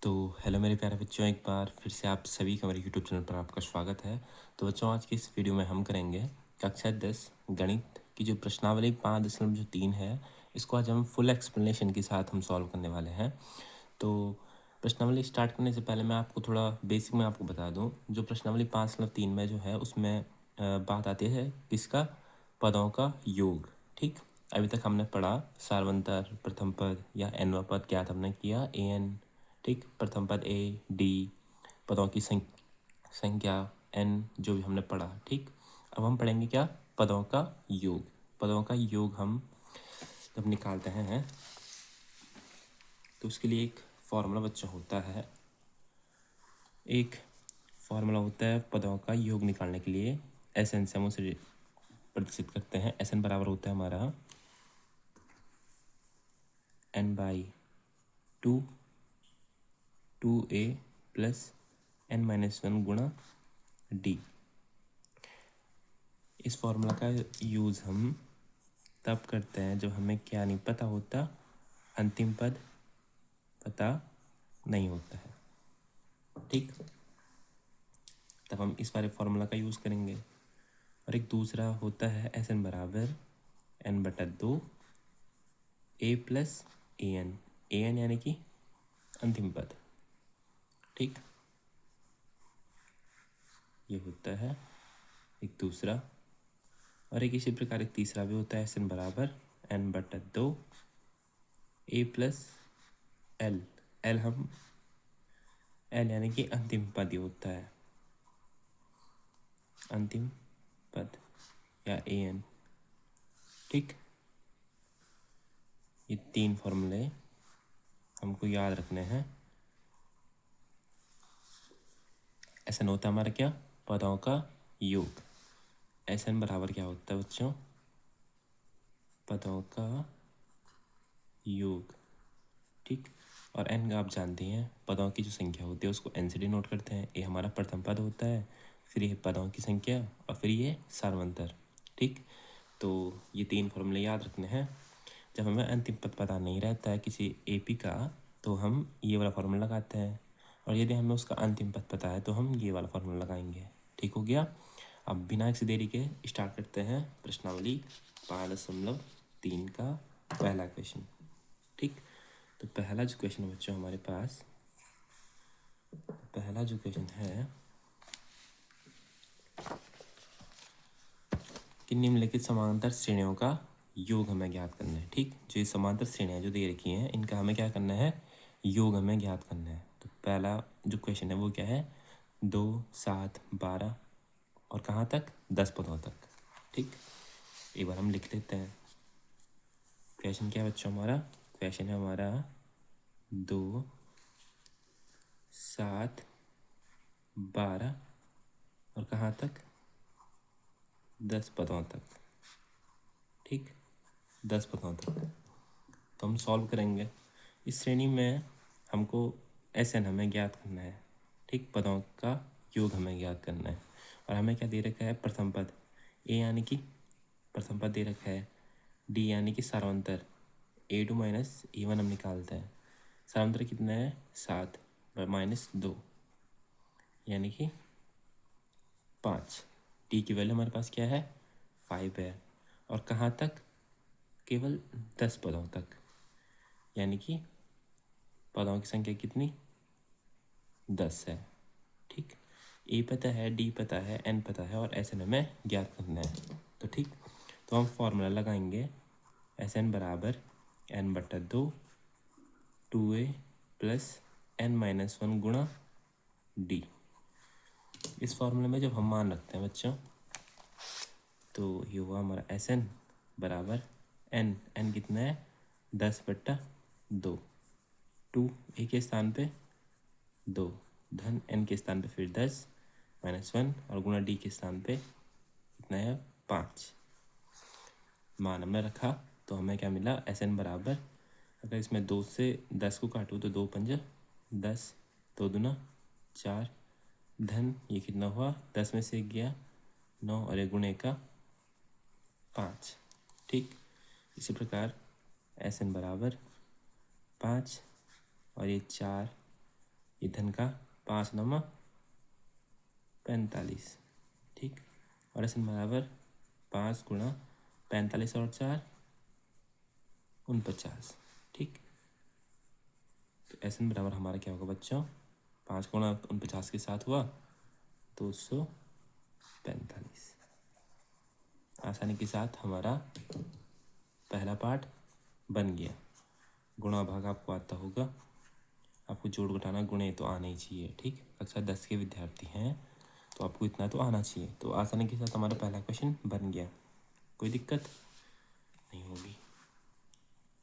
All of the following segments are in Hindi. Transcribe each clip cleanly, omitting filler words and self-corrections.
तो हेलो मेरे प्यारे बच्चों, एक बार फिर से आप सभी का मेरे यूट्यूब चैनल पर आपका स्वागत है। तो बच्चों, आज की इस वीडियो में हम करेंगे कक्षा 10 गणित की जो प्रश्नावली 5.3 है, इसको आज हम फुल एक्सप्लेनेशन के साथ हम सॉल्व करने वाले हैं। तो प्रश्नावली स्टार्ट करने से पहले मैं आपको थोड़ा बेसिक में आपको बता दूं। जो प्रश्नावली 5.3 में जो है उसमें बात आती है किसका, पदों का योग। ठीक, अभी तक हमने पढ़ा सार्वंतर, प्रथम पद या एनवा पद ज्ञात हमने किया, ए एन। ठीक, प्रथम पद ए डी, पदों की संख्या एन, जो भी हमने पढ़ा। ठीक, अब हम पढ़ेंगे क्या, पदों का योग। पदों का योग हम जब निकालते हैं तो उसके लिए एक फॉर्मूला बच्चा होता है। एक फॉर्मूला होता है पदों का योग निकालने के लिए। एस एन से हम उसे प्रदर्शित करते हैं। एस एन बराबर होता है हमारा n by two, 2a plus n minus 1 गुणा डी। इस फॉर्मूला का यूज़ हम तब करते हैं जब हमें क्या नहीं पता होता, अंतिम पद पता नहीं होता है। ठीक, तब हम इस वाले फॉर्मूला का यूज़ करेंगे। और एक दूसरा होता है एस एन बराबर एन बटा 2 ए प्लस ए एन यानी कि अंतिम पद। ठीक, ये होता है एक दूसरा। और एक इसी प्रकार एक तीसरा भी होता है एस एन बराबर एन बटा 2 ए प्लस एल। एल हम एल यानी कि अंतिम पद ही होता है, अंतिम पद या ए एन। ठीक, ये तीन फॉर्मूले हमको याद रखने हैं। एस एन होता है हमारा क्या, पदों का योग। एस एन बराबर क्या होता है बच्चों, पदों का योग। ठीक, और एन का आप जानते हैं, पदों की जो संख्या होती है उसको एन से डिनोट करते हैं। ये हमारा प्रथम पद होता है, फिर ये पदों की संख्या और फिर ये सार्वंतर। ठीक, तो ये तीन फॉर्मूले याद रखने हैं। जब हमें अंतिम पद पता नहीं रहता है किसी एपी का तो हम ये वाला फार्मूला लगाते हैं, और यदि हमें उसका अंतिम पद पता है तो हम ये वाला फार्मूला लगाएंगे। ठीक हो गया। अब बिना किसी देरी के स्टार्ट करते हैं प्रश्नावली 5.3 का पहला क्वेश्चन। ठीक, तो पहला जो क्वेश्चन है बच्चों हमारे पास, पहला जो क्वेश्चन है कि निम्नलिखित समांतर श्रेणियों का योग हमें ज्ञात करना है। ठीक, जो ये समांतर श्रेणियाँ जो दे रखी हैं इनका हमें क्या करना है, योग हमें ज्ञात करना है। तो पहला जो क्वेश्चन है वो क्या है, 2, 7, 12 और कहाँ तक, 10 पदों तक। ठीक, एक बार हम लिख लेते हैं। क्वेश्चन क्या है बच्चों हमारा, क्वेश्चन है हमारा 2, 7, 12 और कहाँ तक, 10 पदों तक। ठीक, 10 पदों तक। तो हम सॉल्व करेंगे। इस श्रेणी में हमको एस एन हमें ज्ञात करना है। ठीक, पदों का योग हमें ज्ञात करना है। और हमें क्या दे रखा है, प्रथम पद ए यानी कि प्रथम पद दे रखा है, डी यानी कि सार्वंतर, ए टू माइनस ए वन हम निकालते हैं। सार्वंतर कितना है, 7 माइनस 2 यानी कि 5। टी की वैल्यू हमारे पास क्या है, 5 है। और कहाँ तक, केवल 10 पदों तक, यानी कि पदों की संख्या कितनी, 10 है। ठीक, ए पता है, डी पता है, एन पता है और एस एन हमें ज्ञात करना है। तो ठीक, तो हम फॉर्मूला लगाएंगे एस एन बराबर एन बटा 2 2a प्लस एन माइनस 1 गुणा डी। इस फॉर्मूले में जब हम मान रखते हैं बच्चों तो ये हुआ हमारा एस एन बराबर एन, एन कितना है, 10 बटा 2, 2 ए के स्थान पे 2, धन एन के स्थान पे फिर 10 माइनस 1 और गुणा डी के स्थान पे कितना है, 5। मान हमने रखा तो हमें क्या मिला, एस एन बराबर, अगर इसमें 2 से 10 को काटूँ तो 2 पंजा 10, 2 दूना 4, धन ये कितना हुआ, 10 में से 1 गया 9 और 1 गुणे का 5। ठीक, इसी प्रकार एस एन बराबर 5 और ये 4 ये धन का 5 9 45, ठीक। और एस एन बराबर 5 गुणा 45 और 4 49, ठीक। तो एस एन बराबर हमारा क्या होगा बच्चों, 5 गुणा 49 के साथ हुआ 245। आसानी के साथ हमारा पहला पार्ट बन गया। गुणा भाग आपको आता होगा, आपको जोड़ घटाना गुणे तो आना ही चाहिए, ठीक। कक्षा 10 के विद्यार्थी हैं तो आपको इतना तो आना चाहिए। तो आसानी के साथ हमारा पहला क्वेश्चन बन गया, कोई दिक्कत नहीं होगी।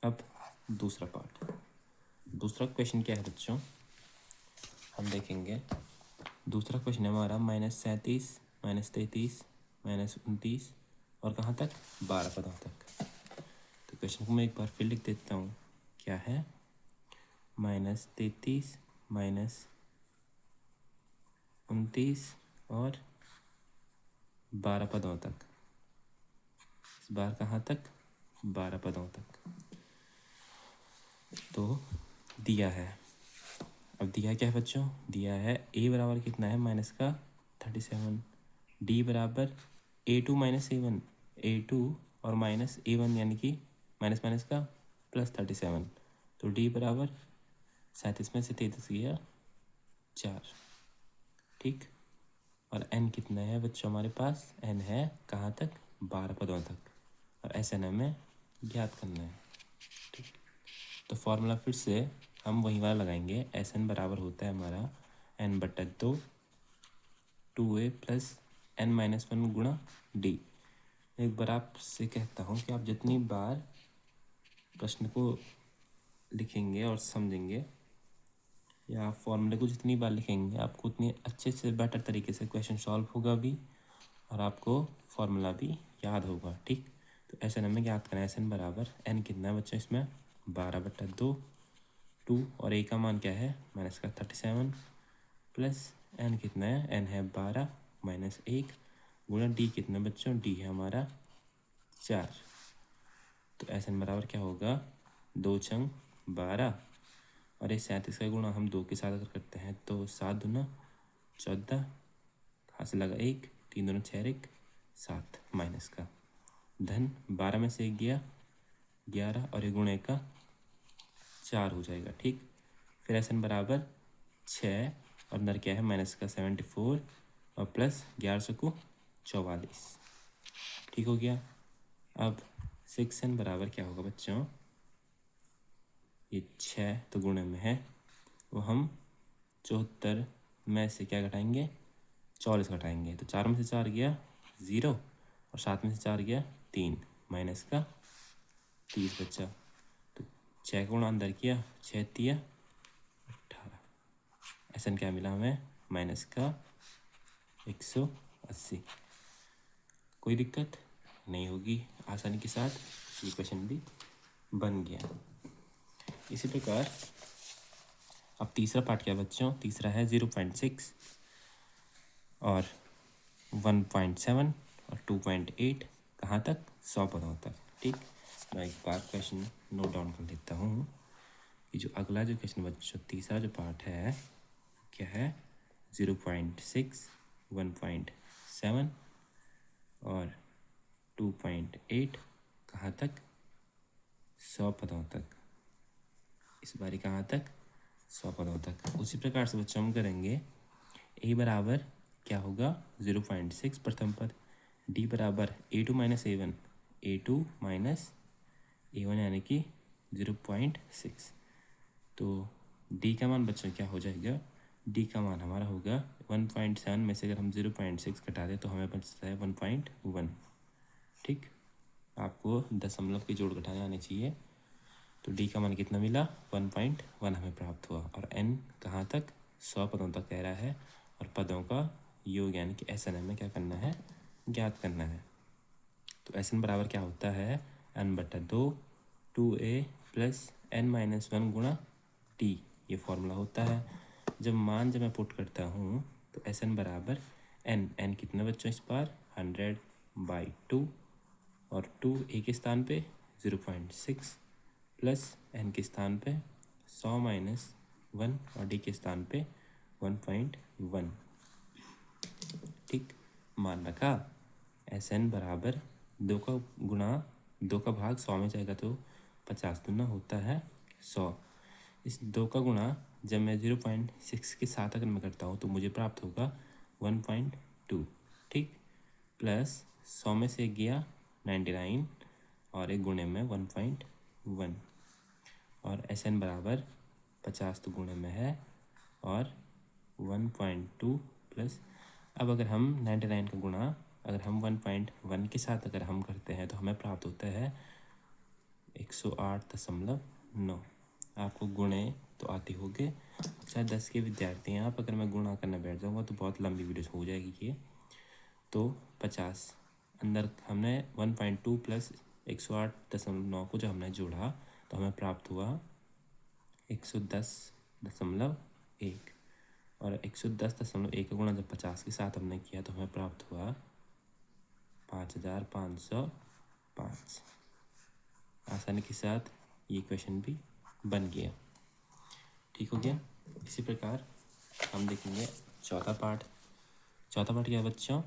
अब दूसरा पार्ट, दूसरा क्वेश्चन क्या है बच्चों, हम देखेंगे। दूसरा क्वेश्चन है हमारा -37 -33 -29 और कहाँ तक, 12 पदों तक। तो क्वेश्चन को मैं एक बार फिर लिख देता हूँ, क्या है, -33 -29 और 12 पदों तक। इस बार कहाँ तक, 12 पदों तक। तो दिया है, अब दिया क्या है बच्चों, दिया है a बराबर कितना है -37, d बराबर a2 - a1, a2 और -a1 यानी कि माइनस माइनस का +37। तो d बराबर 37 में से 33 गया 4, ठीक। और n कितना है बच्चों हमारे पास, n है कहाँ तक, 12 पदों तक। और एस एन हमें ज्ञात करना है, ठीक। तो फॉर्मूला फिर से हम वही वाला लगाएंगे। एस एन बराबर होता है हमारा n/2 2a + n-1 गुणा d। एक बार आपसे कहता हूँ कि आप जितनी बार प्रश्न को लिखेंगे और समझेंगे या फॉर्मूले को जितनी बार लिखेंगे, आपको उतनी अच्छे से बेटर तरीके से क्वेश्चन सॉल्व होगा भी और आपको फॉर्मूला भी याद होगा, ठीक। तो एस एन हमें याद करना है। एस एन बराबर एन कितना है बच्चों इसमें, 12/2 2 और ए का मान क्या है -37 प्लस एन कितना है, एन है 12 -1 गुणा डी कितना बच्चों, डी है हमारा 4। तो एस एन बराबर क्या होगा, 2 छंग 12 और ये 37 का गुणा हम 2 के साथ अगर करते हैं तो 7 दूना 14, कहाँ से लगा 1, 3 दूना 6 1 7 माइनस का धन 12 में से 1 गया 11 और ये गुणे का 4 हो जाएगा, ठीक। फिर एस एन बराबर 6 और अंदर क्या है माइनस का 74 और प्लस 11 को 44, ठीक हो गया। अब 6n बराबर क्या होगा बच्चों, ये 6 तो गुणे में है, वो हम 74 में से क्या घटाएंगे, 44 घटाएंगे। तो 4 में से 4 गया 0 और 7 में से 4 गया 3 माइनस का 30 बच्चा। तो 6 गुणा अंदर किया 6 3 18, ऐसा क्या मिला हमें, माइनस का 180। कोई दिक्कत नहीं होगी, आसानी के साथ ये क्वेश्चन भी बन गया। इसी प्रकार अब तीसरा पार्ट क्या बच्चों, तीसरा है 0.6 और 1.7 और 2.8 कहाँ तक, 100 पदों तक, ठीक। मैं एक बार क्वेश्चन नोट डाउन कर लेता हूँ कि जो अगला जो क्वेश्चन बच्चों तीसरा जो पार्ट है क्या है, 0.6 1.7 और 2.8 कहाँ तक, 100 पदों तक। इस बारी कहाँ तक, 100 पदों तक। उसी प्रकार से बच्चों हम करेंगे, a बराबर क्या होगा 0.6 प्रथम पद, d बराबर a2 - a1 a2 - a1 यानी कि 0.6। तो d का मान बच्चों क्या हो जाएगा, d का मान हमारा होगा 1.7 में से अगर हम 0.6 घटा दें तो हमें बचता है 1.1, ठीक। आपको दशमलव के जोड़ घटाने आने चाहिए। तो d का मान कितना मिला, 1.1 हमें प्राप्त हुआ। और n कहाँ तक, 100 पदों तक कह रहा है और पदों का योग यानी कि एस एन हमें क्या करना है, ज्ञात करना है। तो एस एन बराबर क्या होता है, n/2 2a + n-1 गुणा d, ये फॉर्मूला होता है। जब मैं पुट करता हूँ तो एस एन बराबर n कितना बच्चों इस बार 100/2 और 2 a के स्थान पे 0.6 प्लस n के स्थान पे 100 - 1 और डी के स्थान पे 1.1। ठीक, मान रखा। एस एन बराबर 2 का गुणा 2 का भाग 100 में जाएगा तो 50 दूना होता है 100। इस 2 का गुणा जब मैं 0.6 के साथ अगर मैं करता हूँ तो मुझे प्राप्त होगा 1.2। ठीक, प्लस 100 में से गया 99 और एक गुणे में 1.1 और एस एन बराबर 50 तो गुणे में है और 1.2 प्लस। अब अगर हम 99 का गुणा अगर हम 1.1 के साथ अगर हम करते हैं तो हमें प्राप्त होता है 108.9। आपको गुणे तो आती होगी। अच्छा 10 के विद्यार्थी हैं आप, अगर मैं गुणा करना बैठ जाऊँगा तो बहुत लंबी वीडियो हो जाएगी ये। तो 50 अंदर हमने 1.2 प्लस 108.9 को जब हमने जोड़ा तो हमें प्राप्त हुआ 110.1 और 110.1 का गुणा जब 50 के साथ हमने किया तो हमें प्राप्त हुआ 5505। आसानी के साथ ये क्वेश्चन भी बन गया। ठीक हो गया। इसी प्रकार हम देखेंगे चौथा पार्ट। चौथा पार्ट क्या है बच्चों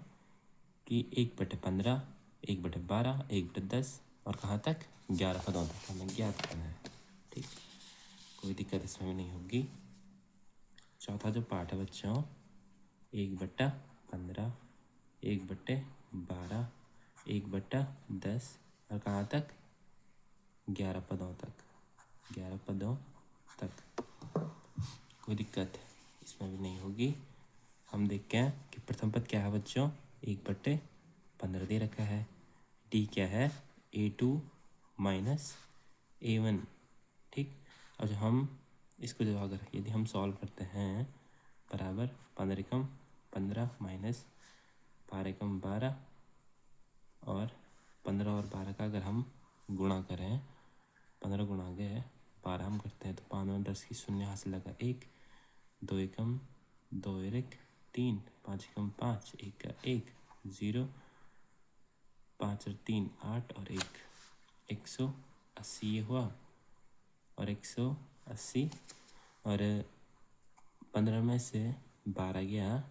कि 1/15, 1/12, 1/10 और कहाँ तक 11 पदों तक हमें ज्ञात करना है। ठीक, कोई दिक्कत इसमें भी नहीं होगी। चौथा जो पार्ट है बच्चों 1/15, 1/12, 1/10 और कहाँ तक 11 पदों तक। 11 पदों तक कोई दिक्कत इसमें भी नहीं होगी। हम देखते हैं कि प्रथम पद क्या है बच्चों 1/15 दे रखा है। डी क्या है A2 माइनस A1। ठीक, और जो हम इसको जो अगर यदि हम सॉल्व करते हैं बराबर 15 एकम 15 माइनस 12 एकम 12 और 15 और 12 का अगर हम गुणा करें 15 गुणा गए 12 हम करते हैं तो 5 और 10 की शून्य हासिल लगा 1, 2 एकम 2 एक 3, 5 एकम 5, 1 का 1 0, 5 और 3 8 और 1 180 ये हुआ और 180 और 15 में से 12 गया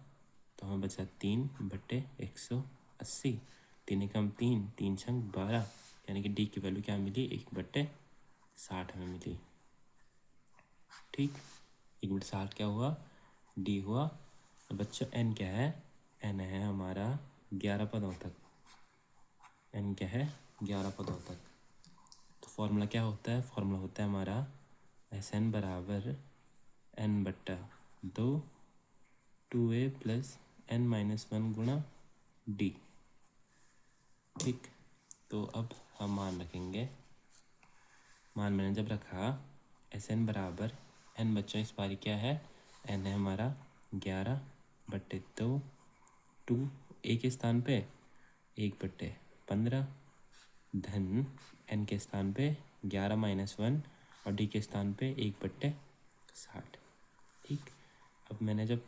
तो हमें बचा 3/180। 3 एकम 3, 3 छंग 12 यानी कि डी की वैल्यू क्या मिली 1/60 हमें मिली। ठीक, 1/60 क्या हुआ डी हुआ। और बच्चों एन क्या है एन है हमारा 11 पदों तक। एन क्या है 11 पदों तक। तो फॉर्मूला क्या होता है फॉर्मूला होता है हमारा एस एन बराबर n/2 2a प्लस n-1 गुणा डी। ठीक, तो अब हम मान रखेंगे। मान मैंने जब रखा एस एन बराबर एन बच्चों इस बारी क्या है एन है हमारा 11/2 2 ए के स्थान पे 1/15 धन एन के स्थान पे 11-1 और डी के स्थान पे 1/60। ठीक, अब मैंने जब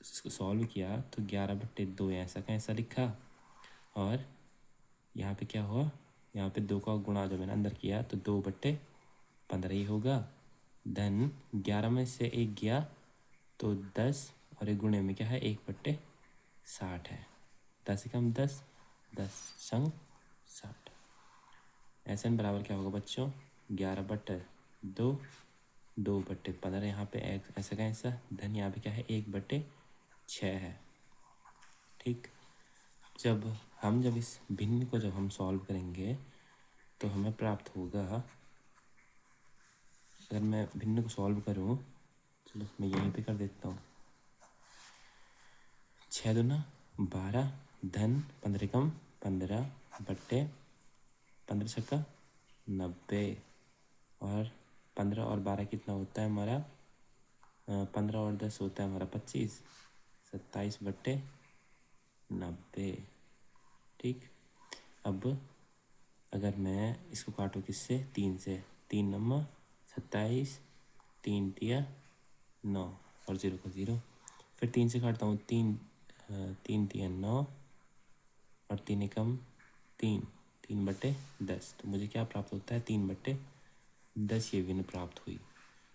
इसको सॉल्व किया तो 11/2 ऐसा का ऐसा लिखा और यहाँ पे क्या हुआ यहाँ पे 2 का गुणा जब मैंने अंदर किया तो 2/15 ही होगा। धन 11 में से 1 गया तो 10 और एक गुणे में क्या है 1/60 है। 10 एकम 10, 10 संग 60। एस एन बराबर क्या होगा बच्चों 11/2 2/15 यहाँ पे ऐसा का ऐसा धन यहाँ पे क्या है 1/6 है। ठीक, जब इस भिन्न को जब हम सॉल्व करेंगे तो हमें प्राप्त होगा। अगर मैं भिन्न को सॉल्व करूँ चलो मैं यहीं पे कर देता हूँ 6 दूना 12 धन 15 एकम 15 बट्टे 15 छक्का 90 और 15 और 12 कितना होता है हमारा 15 और 10 होता है हमारा 25 27/90। ठीक, अब अगर मैं इसको काटूँ किससे 3 से 3 नम्बर 27 3 तिया 9 और 0 का 0 फिर 3 से काटता हूँ 3 तिया 9 और 3 एकम 3 3/10 तो मुझे क्या प्राप्त होता है 3/10 ये विन प्राप्त हुई।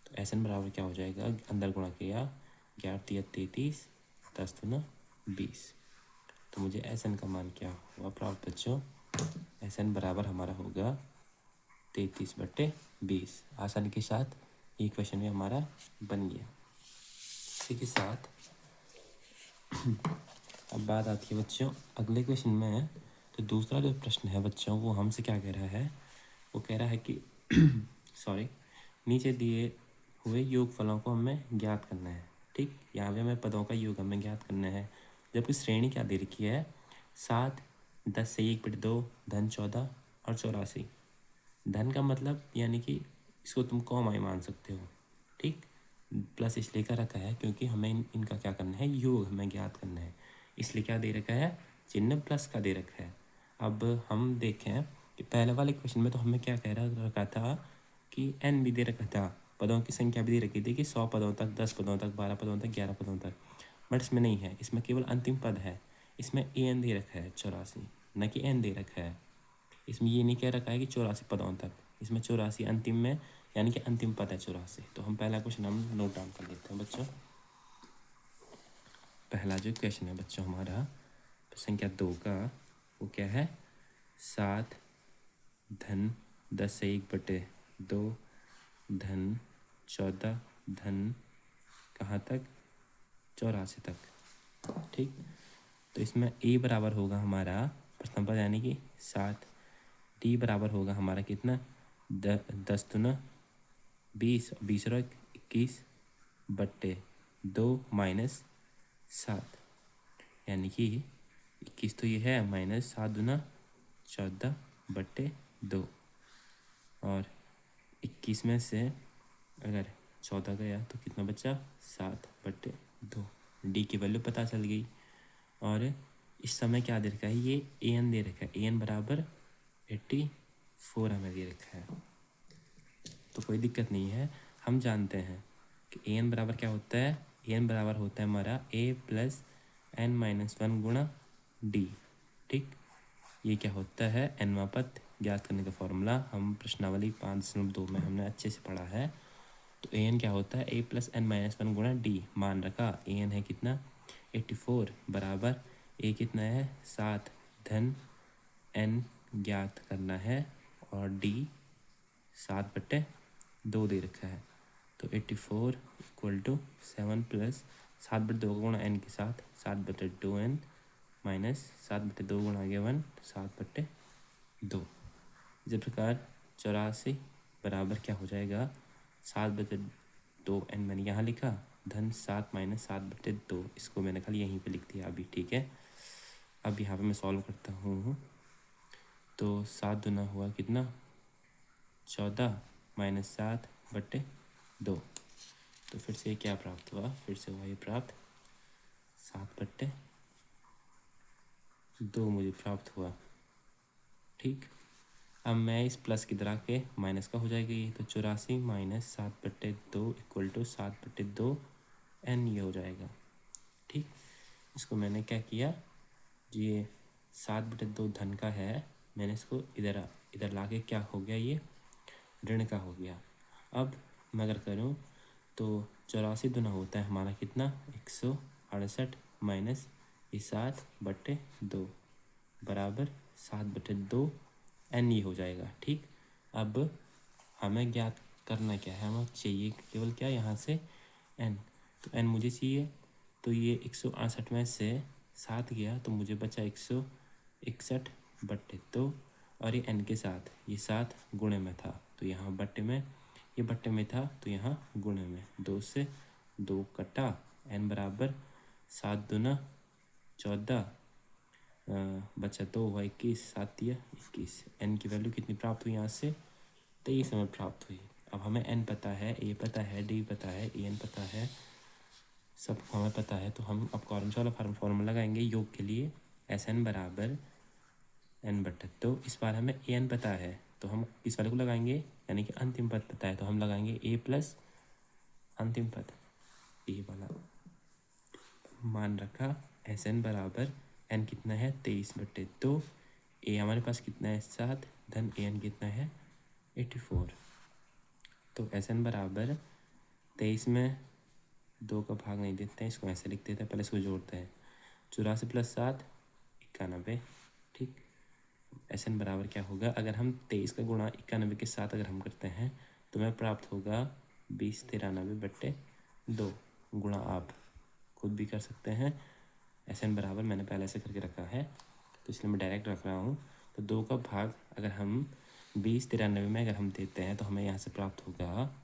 तो एस एन बराबर क्या हो जाएगा, अंदर गुणा किया 11 तिया 33, 10 दूना 20। तो मुझे एस एन का मान क्या हुआ प्राप्त बच्चों, एस एन बराबर हमारा होगा 33/20। आसानी के साथ ये क्वेश्चन भी हमारा बन गया। इसी के साथ अब बात आती है बच्चों अगले क्वेश्चन में। तो दूसरा जो प्रश्न है बच्चों वो हमसे क्या कह रहा है, वो कह रहा है कि सॉरी, नीचे दिए हुए योगफलों को हमें ज्ञात करना है। ठीक, यहाँ पे हमें पदों का योग हमें ज्ञात करना है, जबकि श्रेणी क्या दे रखी है, 7, 10 से 1/2, धन 14 और 84। धन का मतलब यानी कि इसको तुम कॉमा मान सकते हो। ठीक, प्लस इसलिए का रखा है क्योंकि हमें इनका क्या करना है, योग हमें ज्ञात करना है, इसलिए क्या दे रखा है, चिन्ह प्लस का दे रखा है। अब हम देखें कि पहले वाले क्वेश्चन में तो हमें क्या कह रखा था कि एन भी दे रखा था, पदों की संख्या भी दे रखी थी कि 100 पदों तक, 10 पदों तक, 12 पदों तक, 11 पदों तक। बट इसमें नहीं है, इसमें केवल अंतिम पद है। इसमें ए एन दे रखा है 84, न कि एन दे रखा है। इसमें ये नहीं कह रखा है कि 84 पदों तक, इसमें 84 अंतिम में, यानी कि अंतिम पद है 84। तो हम पहला क्वेश्चन हम नोट डाउन कर लेते हैं बच्चों। पहला जो क्वेश्चन है बच्चों हमारा संख्या 2 का, वो क्या है, 7 धन 10 से 1/2, धन 14, धन कहाँ तक, 84 तक। ठीक, तो इसमें ए बराबर होगा हमारा प्रथम पद यानी कि 7, टी बराबर होगा हमारा कितना, 10 दूना 20, 20 और 21/2 माइनस 7, यानी कि 21 तो ये है, माइनस 7 दूना 14/2, और 21 में से अगर 14 गया तो कितना बचा, 7/2। डी की वैल्यू पता चल गई। और इस समय क्या दे रखा है, ये ए एन दे रखा है, ए एन बराबर 84 हमें दे रखा है। तो कोई दिक्कत नहीं है, हम जानते हैं कि ए एन बराबर क्या होता है, ए एन बराबर होता है हमारा ए प्लस एन -1 गुणा डी। ठीक, ये क्या होता है, एनवा पद ज्ञात करने का फॉर्मूला हम प्रश्नावली 5.2 में हमने अच्छे से पढ़ा है। तो ए एन क्या होता है, ए प्लस एन -1 गुणा डी। मान रखा ए एन है कितना, 84 बराबर ए कितना है, 7, धन एन ज्ञात करना है और डी 7/2 दे रखा है। तो 84 = 7 प्लस 7/2 का गुणा एन के साथ 7/2 एन माइनस 7/2 गुणा गया 1, 7/2। इसी प्रकार 84 बराबर क्या हो जाएगा, 7/2 एन मैंने यहाँ लिखा, धन 7 माइनस 7/2, इसको मैंने खाली यहीं पे लिख दिया अभी। ठीक है, अब यहाँ पे मैं सॉल्व करता हूँ। तो 7 दूना हुआ कितना, 14 माइनस 7/2। तो फिर से क्या प्राप्त हुआ, फिर से हुआ ये प्राप्त 7/2 मुझे प्राप्त हुआ। ठीक, अब मैं इस प्लस की तरह के माइनस का हो जाएगा ये, तो 84 माइनस 7/2 = 7/2 एन ये हो जाएगा। ठीक, इसको मैंने क्या किया, ये 7/2 धन का है, मैंने इसको इधर ला के क्या हो गया, ये ऋण का हो गया। अब मैं अगर करूँ तो 84 दूना होता है हमारा कितना, 168 माइनस ये 7/2 बराबर 7/2 एन ये हो जाएगा। ठीक, अब हमें ज्ञात करना क्या है, हमें चाहिए केवल क्या, यहाँ से एन। तो एन मुझे चाहिए, तो ये 168 में से 7 गया तो मुझे बचा 161/2, और ये एन के साथ ये 7 गुणे में था तो यहाँ बट्टे में, ये बट्टे में था तो यहाँ गुणे में, 2 से 2 कटा, एन बराबर 7 दूना 14, बचा 2 हुआ 21, 7 या 21। एन की वैल्यू कितनी प्राप्त हुई यहाँ से, 23 हमें प्राप्त हुई। अब हमें एन पता है, ए पता है, डी पता है, ए एन पता है, सब हमें पता है। तो हम अब कॉर्म्स वाला फॉर्मूला लगाएंगे योग के लिए, एस एन बराबर n/2। इस बार हमें ए एन पता है तो हम इस वाले को लगाएंगे, यानी कि अंतिम पद पता है तो हम लगाएंगे ए प्लस अंतिम पद, ए वाला मान रखा। एस एन बराबर एन कितना है, 23/2, ए हमारे पास कितना है 7, धन ए एन कितना है 84। तो एस एन बराबर 23 में 2 का भाग नहीं देते हैं, इसको ऐसे लिख देते हैं, पहले इसको जोड़ते हैं। 84 + 7 91। ठीक, एस एन बराबर क्या होगा, अगर हम 23 का गुणा 91 के साथ अगर हम करते हैं तो हमें प्राप्त होगा 2093/2। गुणा आप खुद भी कर सकते हैं। एस एन बराबर मैंने पहले से करके रखा है तो इसलिए मैं डायरेक्ट रख रहा हूँ। तो 2 का भाग अगर हम 2093 में अगर हम देते हैं तो हमें यहाँ से प्राप्त होगा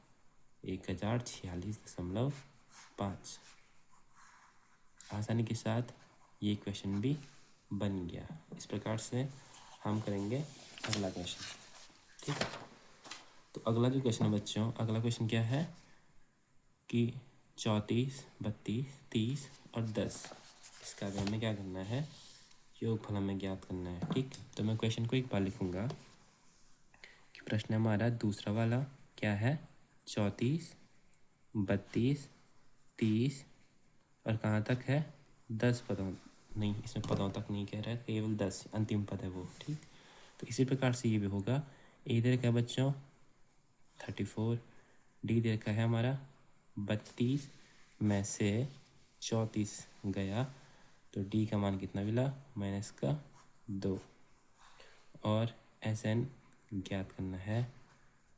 1046.5। आसानी के साथ ये क्वेश्चन भी बन गया। इस प्रकार से हम करेंगे अगला क्वेश्चन। ठीक, तो अगला जो क्वेश्चन है बच्चों, अगला क्वेश्चन क्या है कि 34, 32, 30 और 10, इसका अगर हमें क्या करना है, योगफल हमें ज्ञात करना है। ठीक, तो मैं क्वेश्चन को एक बार लिखूंगा कि प्रश्न हमारा दूसरा वाला क्या है, 34, 32, 30 और कहाँ तक है, 10 पदों, नहीं इसमें पदों तक नहीं कह रहा है, केवल 10 अंतिम पद है वो। ठीक, तो इसी प्रकार से ये भी होगा। ए दे रखा है बच्चों 34, डी दे रखा है हमारा 32 में से 34 गया तो डी का मान कितना मिला, -2। और एस एन ज्ञात करना है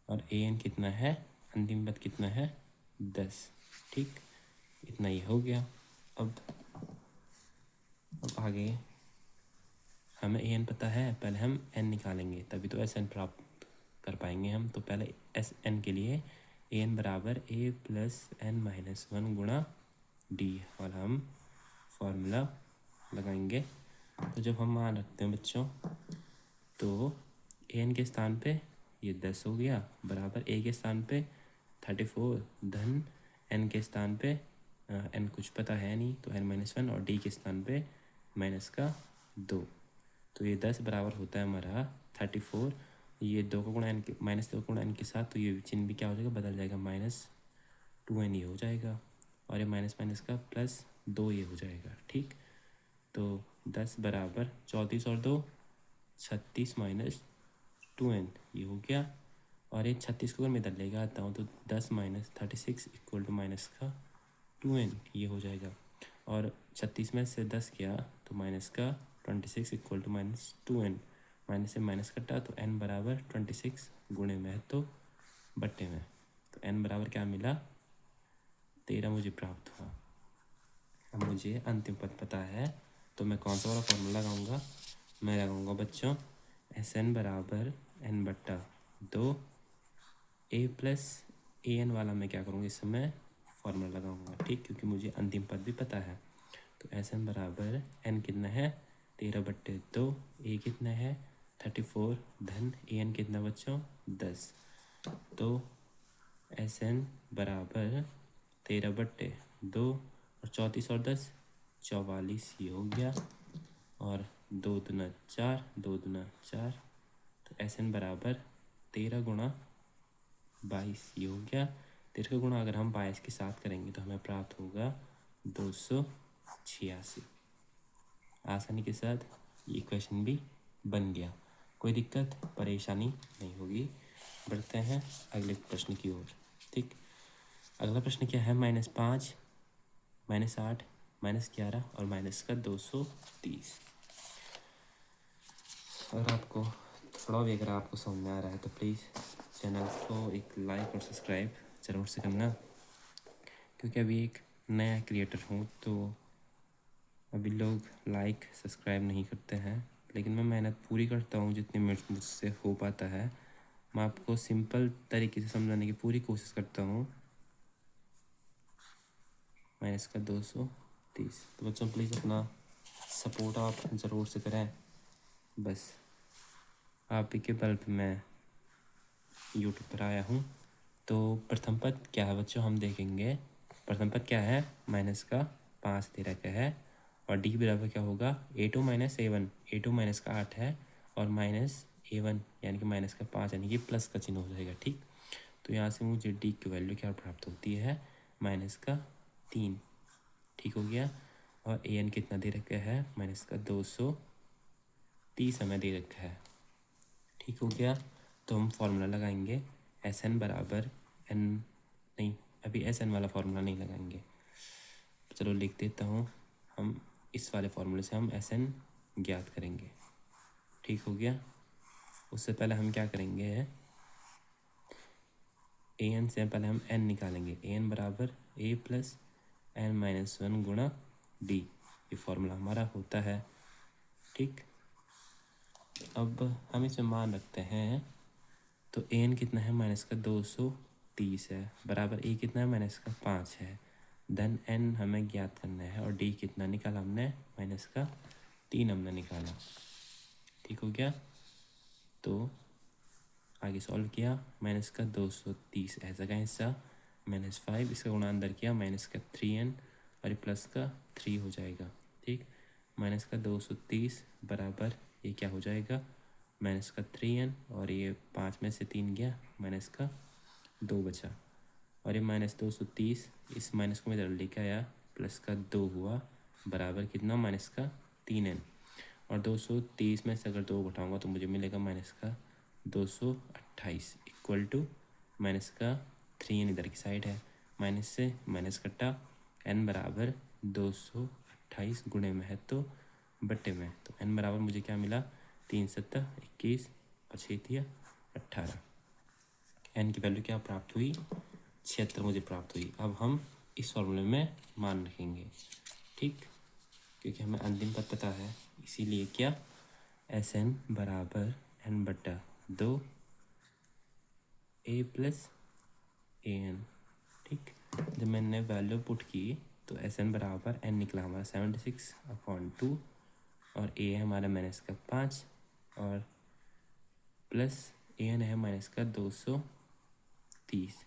और ए एन कितना है, अंतिम पद कितना है, 10। ठीक, इतना ही हो गया। अब आगे हमें ए एन पता है, पहले हम एन निकालेंगे तभी तो एस एन प्राप्त कर पाएंगे हम। तो पहले एस एन के लिए ए एन बराबर a + n-1 गुणा डी वाला हम फॉर्मूला लगाएंगे। तो जब हम मान रखते हैं बच्चों तो ए एन के स्थान पे ये 10 हो गया बराबर ए के स्थान पे 34 धन एन के स्थान पे एन कुछ पता है नहीं तो n-1 और डी के स्थान पे -2। तो ये 10 बराबर होता है हमारा 34। ये 2 का गुणा एन के -2 गुणा एन के साथ, तो ये चिन्ह भी क्या हो जाएगा, बदल जाएगा, -2n ये हो जाएगा और ये माइनस माइनस का +2 ये हो जाएगा। ठीक, तो 10 बराबर 34 और 2 36 - 2n ये हो गया। और ये 36 को अगर मैं इधर लेकर आता हूँ तो 10 - 36 = -2n ये हो जाएगा। और 36 में से 10 गया तो -26 = -2n। माइनस से माइनस कटा तो n बराबर 26 गुणे में है तो बट्टे में, तो n बराबर क्या मिला, 13 मुझे प्राप्त हुआ। अब मुझे अंतिम पद पता है तो मैं कौन सा वाला फॉर्मूला लगाऊंगा, मैं लगाऊंगा बच्चों एस एन बराबर n/2। A plus A N वाला मैं क्या करूँगा, इस समय फॉर्मूला लगाऊंगा। ठीक, क्योंकि मुझे अंतिम पद भी पता है। तो एस एन बराबर एन कितना है, 13/2, ए कितना है 34 धन ए एन कितना बच्चों 10। तो एस एन बराबर 13/2 और 34 और 10 44 ये हो गया। और 2 दूना 4, 2 दूना 4, तो एस एन बराबर 13 × 22 ये हो गया। 13 का गुणा अगर हम 22 के साथ करेंगे तो हमें प्राप्त होगा 286। आसानी के साथ ये क्वेश्चन भी बन गया, कोई दिक्कत परेशानी नहीं होगी। बढ़ते हैं अगले प्रश्न की ओर। ठीक, अगला प्रश्न क्या है, -5, -8, -11 और -230। अगर आपको थोड़ा भी अगर आपको समझ में आ रहा है तो प्लीज़ चैनल को एक लाइक और सब्सक्राइब ज़रूर से करना, क्योंकि अभी एक नया क्रिएटर हूँ तो अभी लोग लाइक सब्सक्राइब नहीं करते हैं। लेकिन मैं मेहनत पूरी करता हूँ जितनी मुझसे हो पाता है। मैं आपको सिंपल तरीके से समझाने की पूरी कोशिश करता हूँ। -230, तो बच्चों प्लीज़ अपना सपोर्ट आप ज़रूर से करें। बस आप ही के बल पे मैं यूट्यूब पर आया हूँ। तो प्रथम पद क्या है बच्चों, हम देखेंगे। प्रथम पद क्या है, -5 दे रखा है और डी बराबर क्या होगा, a2 - a1। a2 - 8 है और -a1 यानी कि -5 यानी कि प्लस का चिन्ह हो जाएगा। ठीक, तो यहाँ से मुझे डी की वैल्यू क्या प्राप्त होती है, -3। ठीक हो गया। और ए एन कितना दे रखा है, -230 हमें दे रखा है। ठीक हो गया। तो हम फॉर्मूला लगाएंगे एस एन बराबर एन नहीं अभी एस एन वाला फार्मूला नहीं लगाएंगे। चलो लिख देता हूँ, हम इस वाले फार्मूले से हम एस एन ज्ञात करेंगे। ठीक हो गया। उससे पहले हम क्या करेंगे, ए एन से पहले हम एन निकालेंगे। ए एन बराबर ए प्लस एन माइनस वन गुणा डी, ये फार्मूला हमारा होता है। ठीक, अब हम इसमें मान रखते हैं, तो ए एन कितना है, माइनस का 230 है, बराबर ए कितना है, माइनस का 5 है। देन एन हमें ज्ञात करना है, और डी कितना निकाला हमने, माइनस का 3 हमने निकाला। ठीक हो गया। तो आगे सॉल्व किया, माइनस का 230 ऐसा का हिस्सा माइनस 5, इसका गुणा अंदर किया माइनस का 3n, और ये प्लस का 3 हो जाएगा। ठीक, माइनस का 230 बराबर ये क्या हो जाएगा, माइनस का 3n, और ये 5 में से 3 गया, माइनस का 2 बचा, और ये माइनस 230, इस माइनस को मैं इधर लेके आया, प्लस का 2 हुआ, बराबर कितना, माइनस का 3n, और 230 में से अगर 2 घटाऊँगा तो मुझे मिलेगा माइनस का 228, इक्वल टू माइनस का 3n इधर की साइड है, माइनस से माइनस कट्टा, n बराबर 228 गुणे में है तो बट्टे में, तो n बराबर मुझे क्या मिला, 3 7 21 और 6 दिया 18। n की वैल्यू क्या प्राप्त हुई, 76 मुझे प्राप्त हुई। अब हम इस फॉर्मूले में मान रखेंगे। ठीक, क्योंकि हमें अंतिम पद पता है, इसीलिए क्या, एस एन बराबर एन बट्टा 2 ए प्लस ए एन। ठीक, जब मैंने वैल्यू पुट की तो एस एन बराबर एन निकला हमारा 76/2, और ए है हमारा माइनस का 5, और प्लस ए एन है माइनस का 230।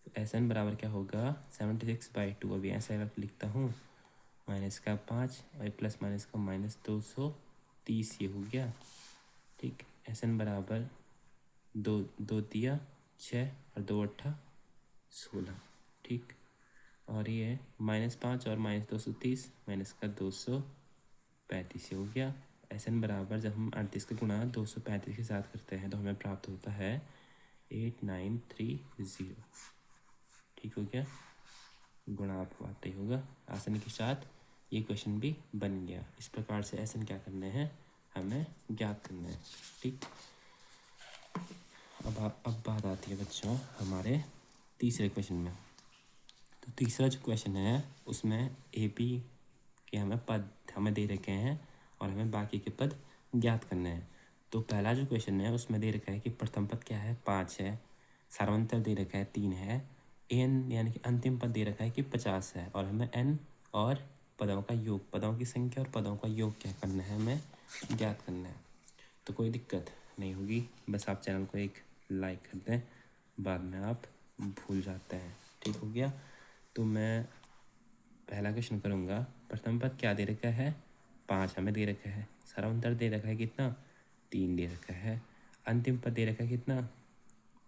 तो एस एन बराबर क्या होगा, 76/2, अभी ऐसा लिखता हूँ, माइनस का 5 और प्लस माइनस का माइनस 230, ये हो गया। ठीक, एस एन बराबर 2 दिया 6 और 2 8 16। ठीक, और ये -5 और -230 माइनस का 235 हो गया। एस एन बराबर जब हम 38 का गुणा 235 के साथ करते हैं तो हमें प्राप्त होता है 8930। ठीक हो गया, गुणा आपको आता ही होगा, आसानी के साथ ये क्वेश्चन भी बन गया। इस प्रकार से एस एन क्या करने हैं, हमें ज्ञात करना है। ठीक, अब बात आती है बच्चों हमारे तीसरे क्वेश्चन में। तो तीसरा जो क्वेश्चन है उसमें ए पी के हमें पद हमें दे रखे हैं, और हमें बाकी के पद ज्ञात करने हैं। तो पहला जो क्वेश्चन है उसमें दे रखा है कि प्रथम पद क्या है, 5 है, सार्वंतर दे रखा है 3 है, एन यानी कि अंतिम पद दे रखा है कि 50 है, और हमें एन और पदों का योग, पदों की संख्या और पदों का योग क्या करना है, हमें ज्ञात करना है। तो कोई दिक्कत नहीं होगी, बस आप चैनल को एक लाइक कर दें, बाद में आप भूल जाते हैं। ठीक हो गया। तो मैं पहला क्वेश्चन करूँगा, प्रथम पद क्या दे रखा है, 5 हमें दे रखा है, सार्वंतर दे रखा है कितना, 3 दे रखा है, अंतिम पद दे रखा है कितना,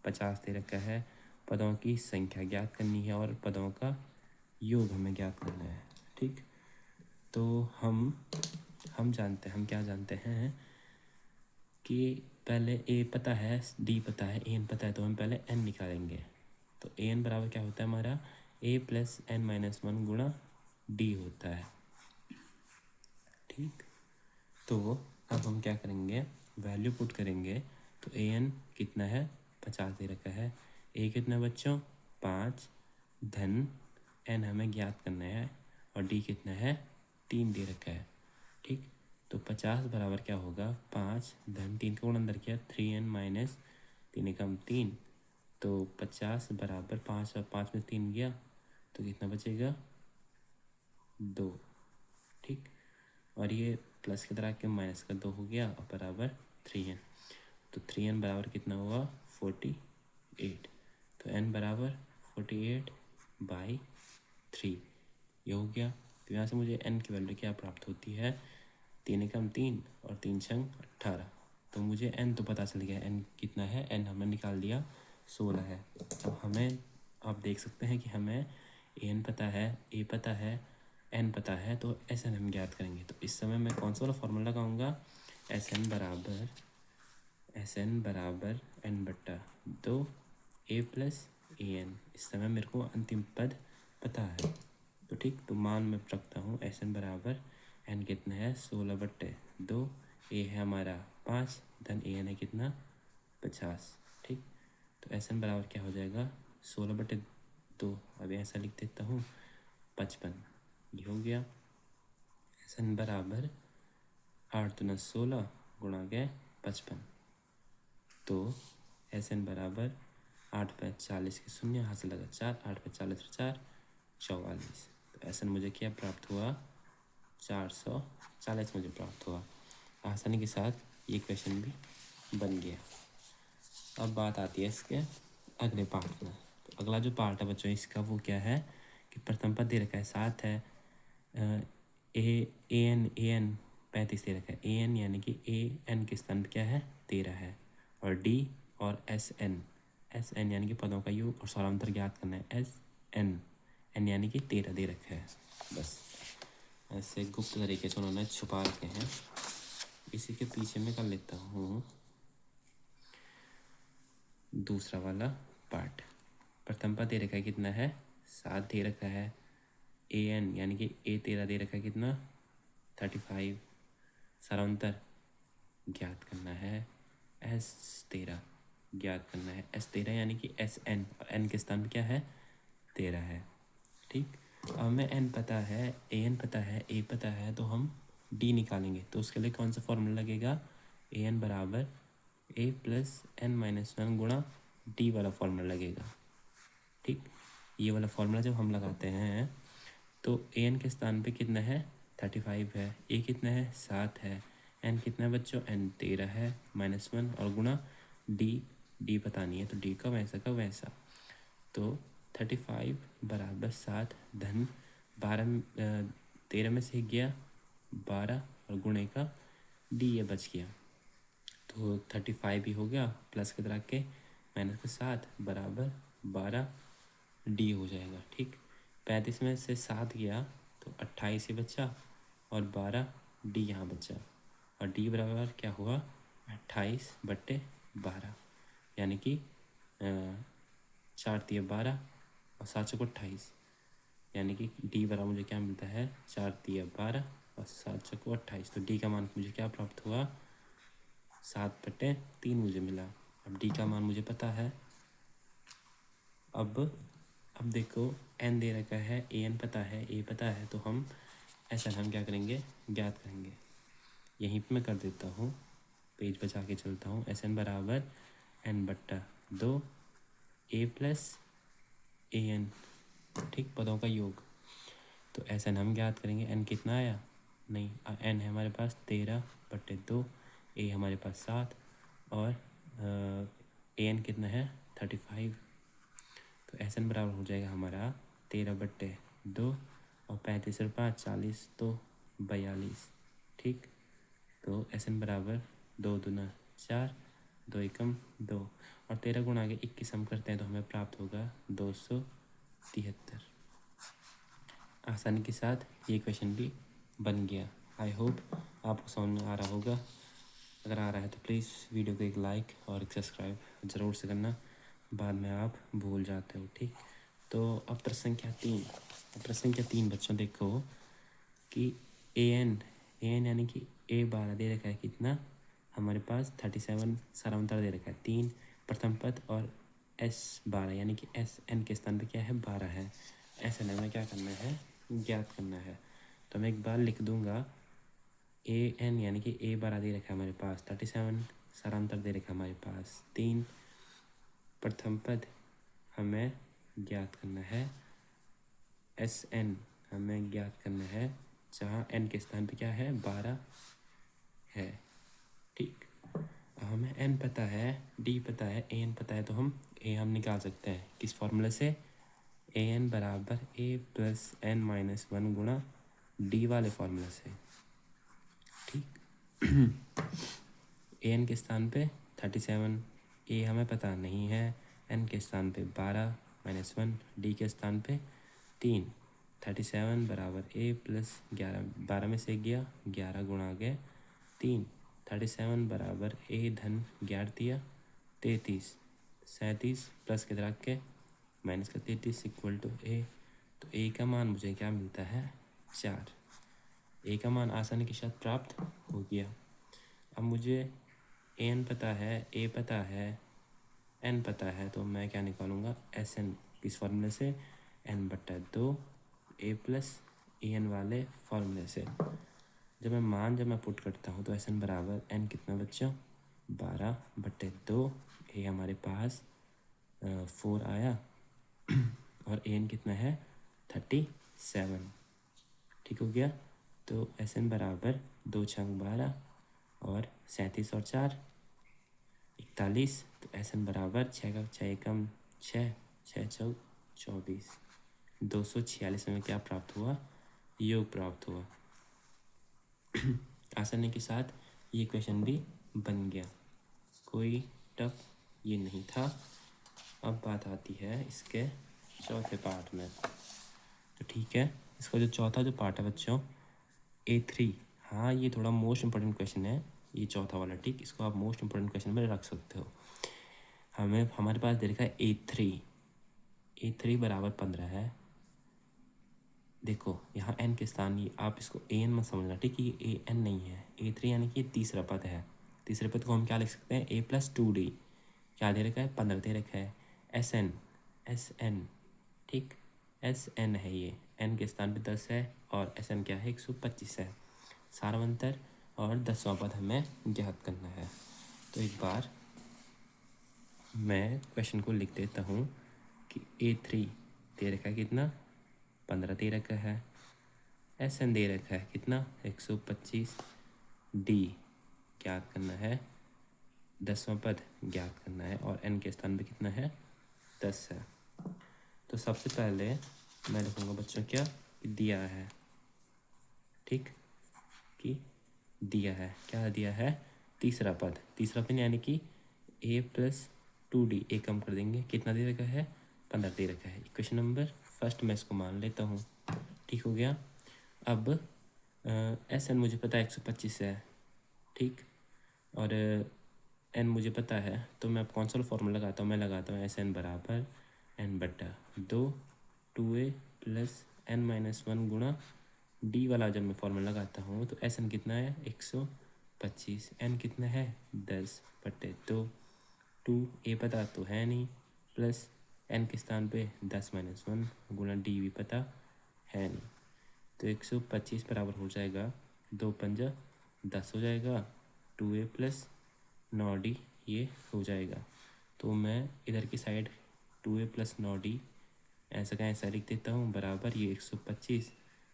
50 दे रखा है, पदों की संख्या ज्ञात करनी है और पदों का योग हमें ज्ञात करना है। ठीक, तो हम जानते हैं, हम क्या जानते हैं कि पहले ए पता है, डी पता है, एन पता है, तो हम पहले एन निकालेंगे। तो ए एन बराबर क्या होता है हमारा, ए प्लस एन माइनस 1 गुणा डी होता है। ठीक, तो अब हम क्या करेंगे, वैल्यू पुट करेंगे। तो ए एन कितना है, 50 दे रखा है, ए कितना बच्चों, 5, धन एन हमें ज्ञात करना है, और डी कितना है, 3 दे रखा है। ठीक, तो 50 बराबर क्या होगा, 5 धन 3 का गुण अंदर किया, 3n माइनस 3 एकम 3, तो 50 बराबर 5 और 5 में 3 गया तो कितना बचेगा, 2। ठीक, और ये प्लस की तरह के माइनस का 2 हो गया, और बराबर 3n, तो 3n बराबर कितना हुआ, 48। तो n बराबर 48/3, ये हो गया। तो यहाँ से मुझे n की वैल्यू क्या प्राप्त होती है, 3 एकम 3 और 3 छंग 18। तो मुझे n तो पता चल गया, n कितना है, n हमने निकाल दिया 16 है। अब हमें, आप देख सकते हैं कि हमें an पता है, a पता है, n पता है, तो एस एन हम ज्ञात करेंगे। तो इस समय मैं कौन सा वाला फॉर्मूला लगाऊंगा, एस एन बराबर n बट्टा 2 ए प्लस ए एन। इस समय मेरे को अंतिम पद पता है तो ठीक, तो मान मैं रखता हूँ एस एन बराबर एन कितना है 16/2, ए है हमारा 5, धन ए एन है कितना 50। ठीक, तो एस एन बराबर क्या हो जाएगा 16/2, अब ऐसा लिख देता हूँ 55, ये हो गया। एस एन बराबर 8 × 16 गुणा गए 55, तो एस एन बराबर 8 × 5 40 के शून्य, हाथ से लगा 4, 8 × 40 और 4 44। तो एस एन मुझे क्या प्राप्त हुआ 440 मुझे प्राप्त हुआ। आसानी के साथ ये क्वेश्चन भी बन गया। अब बात आती है इसके अगले पार्ट में। तो अगला जो पार्ट है बच्चों इसका वो क्या है कि प्रथम पद दे रखा है 7 है, ए एन 35 दे रखा है। ए एन यानी कि ए एन के स्थान पर क्या है 13 है, और डी और एस एन यानी कि पदों का योग और सारांतर ज्ञात करना है। एन यानी कि 13 दे रखा है। बस ऐसे गुप्त तरीके से उन्होंने छुपा रखे हैं। इसी के पीछे मैं कर लेता हूँ दूसरा वाला पार्ट। प्रथम पद दे रखा है कितना है 7 दे रखा है। ए एन यानी कि ए 13 दे रखा है कितना 35। सारांतर ज्ञात करना है, एस 13 ज्ञात करना है। एस 13 यानी कि एस एन, और एन के स्थान पर क्या है 13 है। ठीक, अब हमें एन पता है, ए एन पता है, ए पता है, तो हम डी निकालेंगे। तो उसके लिए कौन सा फॉर्मूला लगेगा ए एन बराबर ए प्लस एन -1 गुणा डी वाला फॉर्मूला लगेगा। ठीक, ये वाला फॉर्मूला जब हम लगाते हैं तो ए एन के स्थान पे कितना है 35 है, ए कितना है 7 है, एन कितना है बच्चों एन 13 है, -1 और गुणा डी पता नहीं है, तो डी का वैसा का वैसा। तो 35 बराबर 7 धन 13 में से गया 12 और गुणे का डी ये बच गया। तो 35 भी हो गया, प्लस के तरह के माइनस के 7 बराबर 12 डी हो जाएगा। ठीक, 35 में से 7 गया तो 28 ही बचा और 12 डी यहाँ बचा, और डी बराबर क्या हुआ 28/12, यानी कि 4 × 12 और 7 × 28, यानी कि डी बराबर मुझे क्या मिलता है 4 × 12 और 7 × 28। तो डी का मान मुझे क्या प्राप्त हुआ 7/3 मुझे मिला। अब डी का मान मुझे पता है। अब देखो एन दे रखा है, ए एन पता है, ए पता है, तो हम ऐसा हम क्या करेंगे ज्ञात करेंगे। यहीं पे मैं कर देता हूँ, पेज बचा के चलता हूँ। एस एन बराबर n/2 A plus A N, ठीक, पदों का योग। तो एस एन हम ज्ञात करेंगे, एन कितना आया नहीं, एन है हमारे पास 13/2, ए हमारे पास 7 और ए एन कितना है 35। तो एस एन बराबर हो जाएगा हमारा 13/2 और 35 और 5 40, तो 42। ठीक, तो एस एन बराबर 2 दूना 4, 2 एकम 2 और 13 गुणा के 21 हम करते हैं तो हमें प्राप्त होगा 273। आसानी के साथ ये क्वेश्चन भी बन गया। आई होप आपको समझ में आ रहा होगा। अगर आ रहा है तो प्लीज़ वीडियो को एक लाइक और एक सब्सक्राइब ज़रूर से करना, बाद में आप भूल जाते हो। ठीक, तो अब प्रश्न संख्या 3 बच्चों देखो कि ए एन यानी कि ए 12 दे रखा है कितना हमारे पास 37, सारांतर दे रखा है 3 प्रथम पद, और एस 12 यानी कि एस एन के स्थान पे क्या है 12 है। एस एन हमें क्या करना है ज्ञात करना है। तो मैं एक बार लिख दूंगा ए एन यानी कि ए 12 दे रखा है हमारे पास 37, सारांतर दे रखा है हमारे पास 3, प्रथम पद हमें ज्ञात करना है। एस एन हमें ज्ञात करना है जहाँ एन के स्थान पे क्या है 12 है। ठीक, हमें एन पता है, डी पता है, ए एन पता है, तो हम ए हम निकाल सकते हैं किस फॉर्मूले से ए एन बराबर ए प्लस एन -1 गुणा डी वाले फॉर्मूले से। ठीक, ए एन के स्थान पे 37, ए हमें पता नहीं है, एन के स्थान पे 12 -1, डी के स्थान पे 3, 37 बराबर ए प्लस 11, 12 में से गया 11 गुणा गए 3, 37 बराबर ए धन 11 दिया 33, 37 प्लस के रख के माइनस का 33 इक्वल टू ए। तो ए का मान मुझे क्या मिलता है 4। ए का मान आसानी के साथ प्राप्त हो गया। अब मुझे एन पता है, ए पता है, एन पता है, तो मैं क्या निकालूंगा एस एन किस फार्मूले से, एन बटा 2 ए प्लस ए एन वाले फार्मूले से। जब मैं पुट करता हूँ तो एस एन बराबर एन कितना बच्चों 12 बटे 2, ए हमारे पास 4 आया और ए एन कितना है 37। ठीक हो गया। तो एस एन बराबर 2 छंग 12 और 37 और 4 41। तो एस एन बराबर 6 का 6 एकम 6, 6 चौक 24, 246 में क्या प्राप्त हुआ योग प्राप्त हुआ। आसानी के साथ ये क्वेश्चन भी बन गया, कोई टफ ये नहीं था। अब बात आती है इसके चौथे पार्ट में। तो ठीक है, इसका जो चौथा जो पार्ट है बच्चों A3, हाँ ये थोड़ा मोस्ट इम्पोर्टेंट क्वेश्चन है ये चौथा वाला। ठीक, इसको आप मोस्ट इम्पोर्टेंट क्वेश्चन में रख सकते हो। हमारे पास दे रखा है A3 बराबर 15 है। देखो यहाँ n के स्थान ये आप इसको ए एन मत समझना, ठीक है, ये ए एन नहीं है। A3 यानी कि तीसरा पद है। तीसरे पद को हम क्या लिख सकते हैं a + 2d। क्या दे रखा है 15 दे रखा है। एस एन ठीक, एस एन है ये, n के स्थान पे 10 है और एस एन क्या है 125 है। सारवंतर और 10वां पद हमें ज्ञात करना है। तो एक बार मैं क्वेश्चन को लिख देता हूँ कि A3 दे रखा है कितना 15 दे रखा है, एस एन दे रखा है कितना 125, डी ज्ञात करना है, 10वां पद ज्ञात करना है और एन के स्थान पे कितना है 10 है। तो सबसे पहले मैं लिखूँगा बच्चों क्या कि दिया है, ठीक, कि दिया है, क्या दिया है तीसरा पद यानी कि a + 2d, ए कम कर देंगे, कितना दे रखा है 15 दे रखा है। इक्वेशन नंबर फर्स्ट मैं इसको मान लेता हूँ। ठीक हो गया। अब एस एन मुझे पता है 125 है, ठीक, और एन मुझे पता है, तो मैं अब कौन सा फॉर्मूला लगाता हूँ, मैं लगाता हूँ एस एन बराबर एन बटा 2 2a + n-1 गुणा डी वाला जब मैं फॉर्मूला लगाता हूँ तो एस एन कितना है 125, एन कितना है 10 बटे 2, 2 ए पता तो है नहीं, प्लस एन के स्थान पे 10-1 गुणा डी भी पता है नहीं। तो 125 बराबर हो जाएगा 2 पंजा 10 हो जाएगा, 2a + 9d ये हो जाएगा। तो मैं इधर की साइड 2a + 9d ऐसा का ऐसा लिख देता हूँ बराबर ये 125,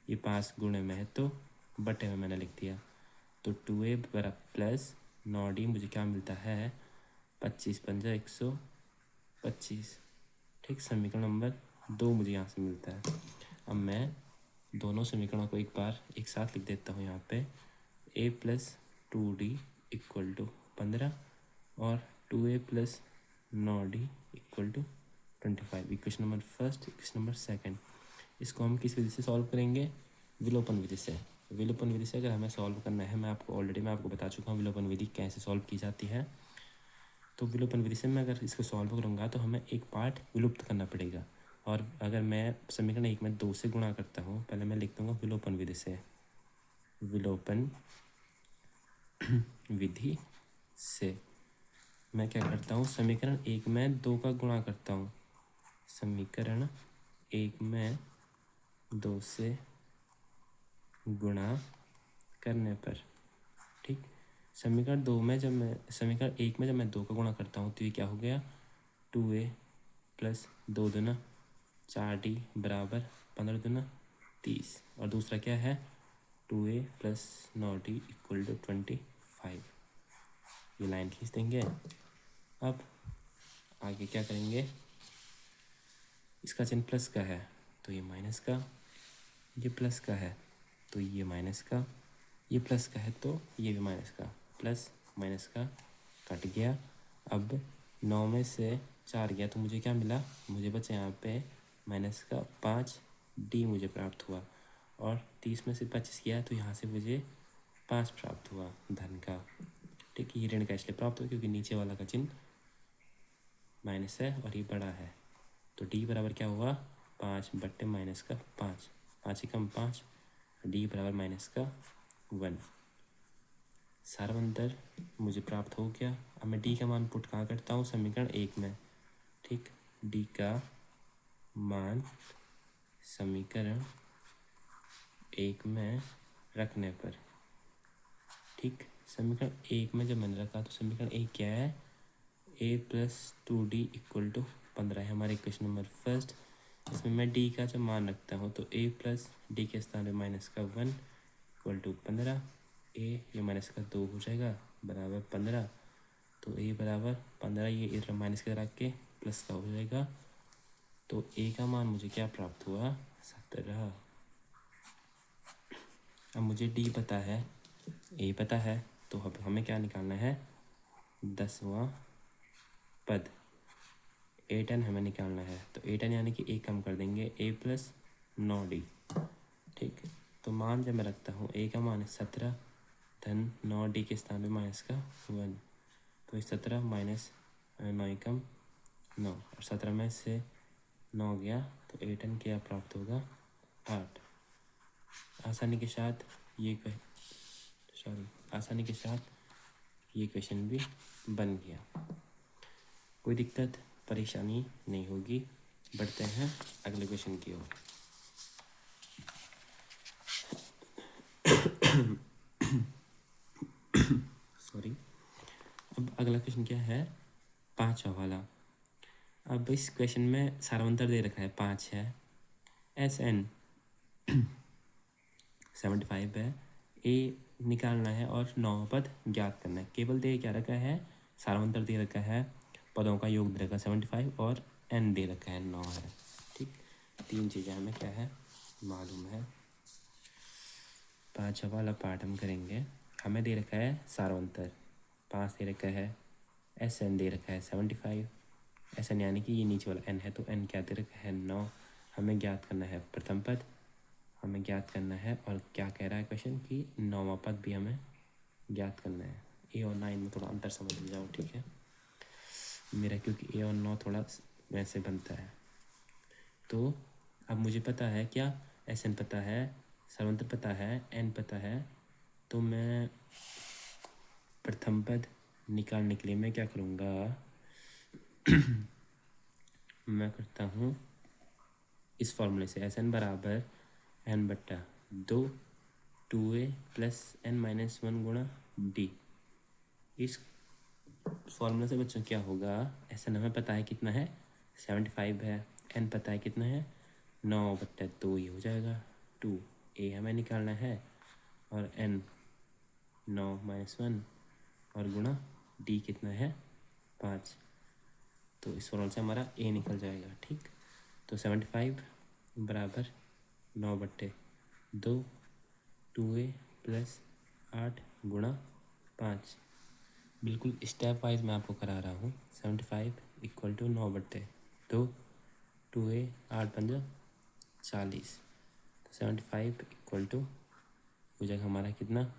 ये 5 गुणे में है तो बटे में मैंने लिख दिया। तो 2a + 9d मुझे क्या मिलता है 25 पंजा 125। ठीक, समीकरण नंबर 2 मुझे यहाँ से मिलता है। अब मैं दोनों समीकरणों को एक बार एक साथ लिख देता हूँ यहाँ पे, a + 2d = 15 और 2a + 9d = 25। Equation number first, equation number second. इसको हम किस विधि से सॉल्व करेंगे, विलोपन विधि से। विलोपन विधि से अगर हमें सॉल्व करना है, मैं आपको बता चुका हूँ विलोपन विधि कैसे सॉल्व की जाती है। तो विलोपन विधि से मैं अगर इसको सॉल्व करूँगा तो हमें एक पार्ट विलुप्त करना पड़ेगा। और अगर मैं समीकरण 1 में 2 से गुणा करता हूँ, पहले मैं लिख दूँगा विलोपन विधि से, विलोपन विधि से मैं क्या करता हूँ, समीकरण 1 में 2 का गुणा करता हूँ, समीकरण 1 में 2 से गुणा करने पर, ठीक, समीकरण 1 में जब मैं 2 का गुणा करता हूँ तो ये क्या हो गया 2a + 2 दूना 4d बराबर 15 दूना 30, और दूसरा क्या है 2a + 9d = 25। ये लाइन खींच देंगे। अब आगे क्या करेंगे, इसका चिन्ह प्लस का है तो ये माइनस का, ये प्लस का है तो ये माइनस का, ये प्लस का है तो ये भी माइनस का, प्लस माइनस का कट गया। अब 9 में से 4 गया तो मुझे क्या मिला, मुझे बचा यहाँ पे माइनस का 5 डी मुझे प्राप्त हुआ, और 30 में से 25 गया तो यहाँ से मुझे 5 प्राप्त हुआ धन का। ठीक, ये ऋण का इसलिए प्राप्त हुआ क्योंकि नीचे वाला का चिन्ह माइनस है और ये बड़ा है। तो डी बराबर क्या हुआ 5 बट्टे माइनस का 5, 5 ही कम 5, डी बराबर माइनस का 1। सारा अंतर मुझे प्राप्त हो गया। अब मैं डी का मान पुट कहाँ करता हूँ, समीकरण 1 में। ठीक, डी का मान समीकरण 1 में रखने पर, ठीक, समीकरण 1 में जब मैंने रखा तो समीकरण 1 क्या है, a plus 2d equal to 15 है हमारे क्वेश्चन नंबर फर्स्ट। इसमें मैं d का जब मान रखता हूँ तो a प्लस डी के स्थान में माइनस का 1 इक्वल टू 15, ये माइनस का 2 हो जाएगा बराबर 15। तो a बराबर 15, ये इधर माइनस के रख के प्लस का हो जाएगा। तो a का मान मुझे क्या प्राप्त हुआ 17। अब मुझे d पता है, a पता है, तो अब हमें क्या निकालना है 10वां पद, a10 हमें निकालना है। तो a10 यानी कि a कम कर देंगे, a प्लस 9d। ठीक, तो मान जब मैं रखता हूँ a का मान है 17 धन 9d के स्थान पे माइनस का 1, तो 17 माइनस 9 एकम 9, और 17 में से 9 गया तो a10 क्या प्राप्त होगा 8। आसानी के साथ आसानी के साथ ये क्वेश्चन भी बन गया। कोई दिक्कत परेशानी नहीं होगी। बढ़ते हैं अगले क्वेश्चन की ओर। सॉरी। अब अगला क्वेश्चन क्या है, 5वां वाला। अब इस क्वेश्चन में सारांतर दे रखा है 5 है, SN 75 है, A निकालना है और 9 पद ज्ञात करना है। केवल दे क्या रखा है, सारांतर दे रखा है, पदों का योग दे रखा है 75 और N दे रखा है 9 है। ठीक, 3 चीज़ें हमें क्या है मालूम है। 5 वाला पार्ट हम करेंगे। हमें दे रखा है सारांतर 5 दे रखा है, SN दे रखा है 75, SN यानी कि ये नीचे वाला N है, तो N क्या दे रखा है 9। हमें ज्ञात करना है प्रथम पद, हमें ज्ञात करना है, और क्या कह रहा है क्वेश्चन कि 9वां पद भी हमें ज्ञात करना है। A और 9 में थोड़ा अंतर समझ जाओ, ठीक है मेरा, क्योंकि A और 9 थोड़ा वैसे बनता है। तो अब मुझे पता है क्या, SN पता है, सर्वंतर पता है, N पता है, तो मैं प्रथम पद निकालने के लिए मैं क्या करूँगा मैं करता हूँ इस फॉर्मूले से, SN बराबर N बट्टा 2 2a प्लस N माइनस 1 गुणा D। इस फॉर्मूले से बच्चों क्या होगा, SN हमें पता है कितना है 75 है, N पता है कितना है 9 बट्टा 2, ये हो जाएगा 2a हमें निकालना है, और N 9 माइनस 1 और गुणा D कितना है 5। तो इस फॉर्मूले से हमारा a निकल जाएगा। ठीक, तो 75 बराबर 9 बट्टे 2 2a प्लस 8 गुणा 5। बिल्कुल स्टेप वाइज मैं आपको करा रहा हूँ। 75 इक्वल टू 9 बट्टे 2 2a 8 पंजा 40, तो 75 इक्वल टू हो जाएगा हमारा कितना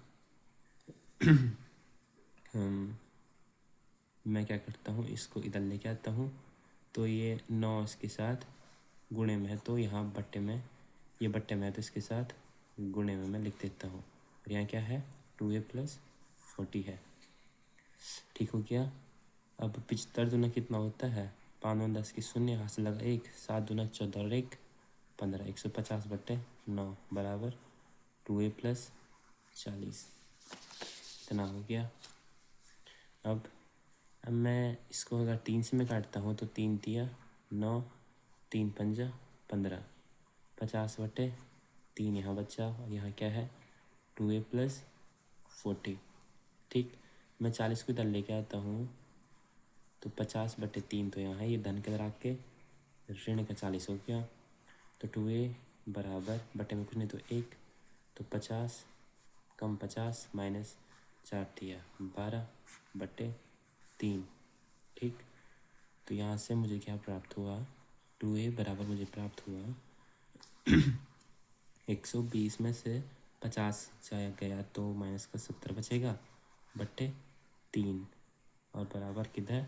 मैं क्या करता हूँ, इसको इधर लेके आता हूँ, तो ये 9 इसके साथ गुणे में है, तो यहाँ बट्टे में, ये बट्टे में है तो इसके साथ गुणे में मैं लिख देता हूँ, और यहाँ क्या है 2a प्लस 40 है। ठीक हो गया। अब 75 दूना कितना होता है, 5 दूना 10 की 0, हाथ से लगा 1, 7 दूना 14 और 1 15, 150 बट्टे 9 बराबर 2a प्लस 40, इतना हो गया। अब मैं इसको अगर 3 से मैं काटता हूँ तो 3 तिया 9, 3 पंजा 15, 50 बटे 3 यहाँ बचा, और यहाँ क्या है 2a प्लस 40। ठीक, मैं 40 को इधर लेके आता हूँ, तो 50 बटे 3 तो यहाँ है, ये धन के रख के ऋण का 40 हो गया, तो 2a बराबर बटे में कुछ नहीं तो 1, तो 50 कम 50 माइनस 4 तिया 12 बटे 3। ठीक, तो यहाँ से मुझे क्या प्राप्त हुआ, 2a बराबर मुझे प्राप्त हुआ 120 में से 50 जाया गया तो माइनस का 70 बचेगा बट्टे 3, और बराबर किधर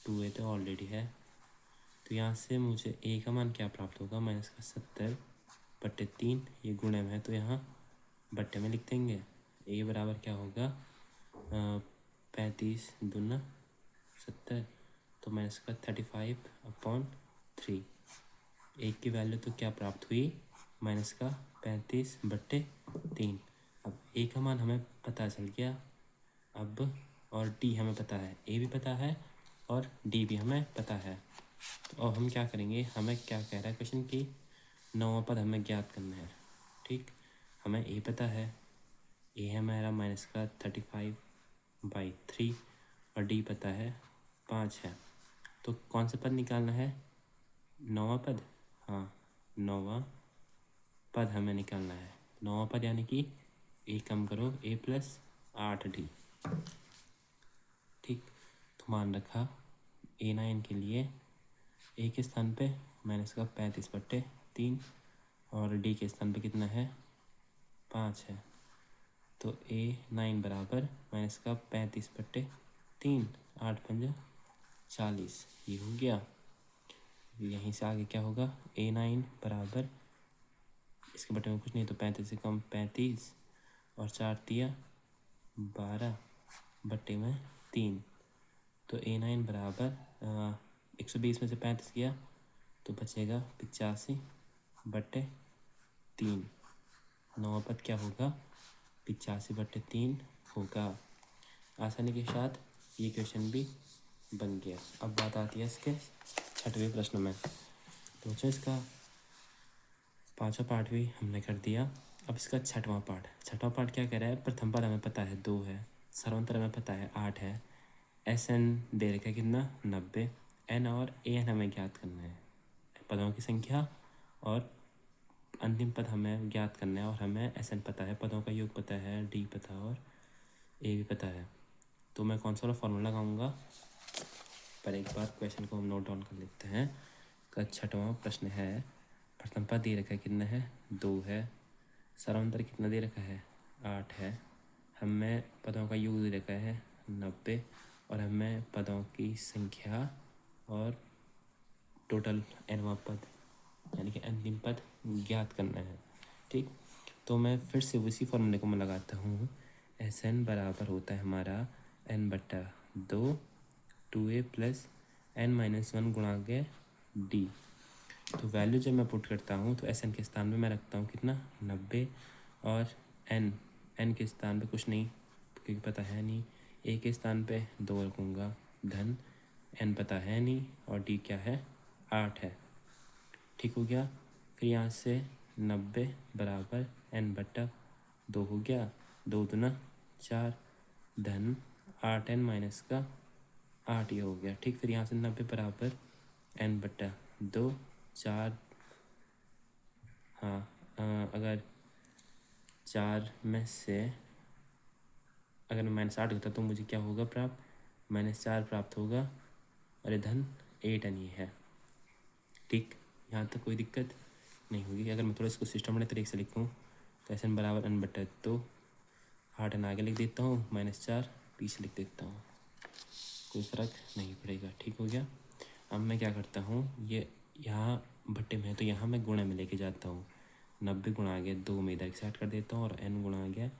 2a तो ऑलरेडी है, तो यहाँ से मुझे ए का मान क्या प्राप्त होगा, -70/3। ये गुणे में है तो यहाँ बट्टे में लिख देंगे। ए बराबर क्या होगा, 35 दूना 70, तो -35/3। एक की वैल्यू तो क्या प्राप्त हुई, -35/3। अब ए का मान हमें पता चल गया अब, और डी हमें पता है, ए भी पता है और डी भी हमें पता है। तो अब हम क्या करेंगे, हमें क्या कह रहा है क्वेश्चन की 9वां पद हमें ज्ञात करना है। ठीक, हमें ए पता है, ए है हमारा -35/3 और डी पता है 5 है। तो कौन सा पद निकालना है, 9वां पद। हाँ, 9वां पद हमें निकालना है। 9वां पद यानी कि ए कम करो ए + 8d। ठीक, तो मान रखा A9 के लिए ए के स्थान पे -35/3 और डी के स्थान पे कितना है, 5 है। तो A9 बराबर -35/3, 8×5 = 40, ये हो गया। यहीं से आगे क्या होगा, A9 बराबर, इसके बटे में कुछ नहीं तो 35 से कम 35 और 4 × 12/3। तो A9 बराबर 120 में से 35 गया तो बचेगा 85/3। 9वां पद क्या होगा, 85/3 होगा। आसानी के साथ ये क्वेश्चन भी बन गया। अब बात आती है इसके 6वें प्रश्न में। तो बच्चों इसका 5वां पार्ट भी हमने कर दिया। अब इसका 6वां पार्ट क्या कह रहा है, प्रथम पद हमें पता है 2 है, सर्वांतर हमें पता है 8 है, SN दे रखा है कितना, 90, N और AN हमें ज्ञात करना है, पदों की संख्या, और अंतिम पद हमें ज्ञात करना है। और हमें SN पता है, पदों का योग पता है, D पता है और A भी पता है। तो मैं कौन सा वाला फॉर्मूला लगाऊंगा, पर एक बार क्वेश्चन को हम नोट डाउन कर लेते हैं। का 6वां प्रश्न है, प्रथम पद दे रखा है कितना है, 2 है, सर्वांतर कितना दे रखा है, 8 है, हमें पदों का योग दे रखा है 90, और हमें पदों की संख्या और टोटल nवां पद यानी कि अंतिम पद ज्ञात करना है। ठीक, तो मैं फिर से उसी फॉर्मूले को मैं लगाता हूँ। SN बराबर होता है हमारा n/2 2a + n-1 गुणा के d। तो वैल्यू जब मैं पुट करता हूँ तो SN के स्थान पे मैं रखता हूँ कितना, 90, और n के स्थान पे कुछ नहीं क्योंकि पता है नहीं, a के स्थान पे 2 रखूँगा, धन n पता है नहीं, और d क्या है, 8 है। ठीक हो गया। फिर यहाँ से 90 बराबर n/2 हो गया, 2 दूना 4, धन 8n - 8 ये हो गया। ठीक, फिर यहाँ से 90 बराबर n/2, 4, हाँ, अगर 4 में से अगर -8 होता तो मुझे क्या होगा प्राप्त, -4 प्राप्त होगा, अरे धन 8n ये है। ठीक, यहाँ तक कोई दिक्कत नहीं होगी। अगर मैं थोड़ा इसको सिस्टमेटिक तरीके से लिखूँ तो SN बराबर n/2, 8n आगे लिख देता हूँ, -4 पीछे लिख देता हूँ, कोई फ़र्क नहीं पड़ेगा। ठीक हो गया। अब मैं क्या करता हूँ, ये यहाँ भट्टे में है तो यहाँ मैं गुणा में लेके जाता हूँ, 90 गुणा आ गया 2 में इधर की साइड कर देता हूँ, और n गुणा आ गया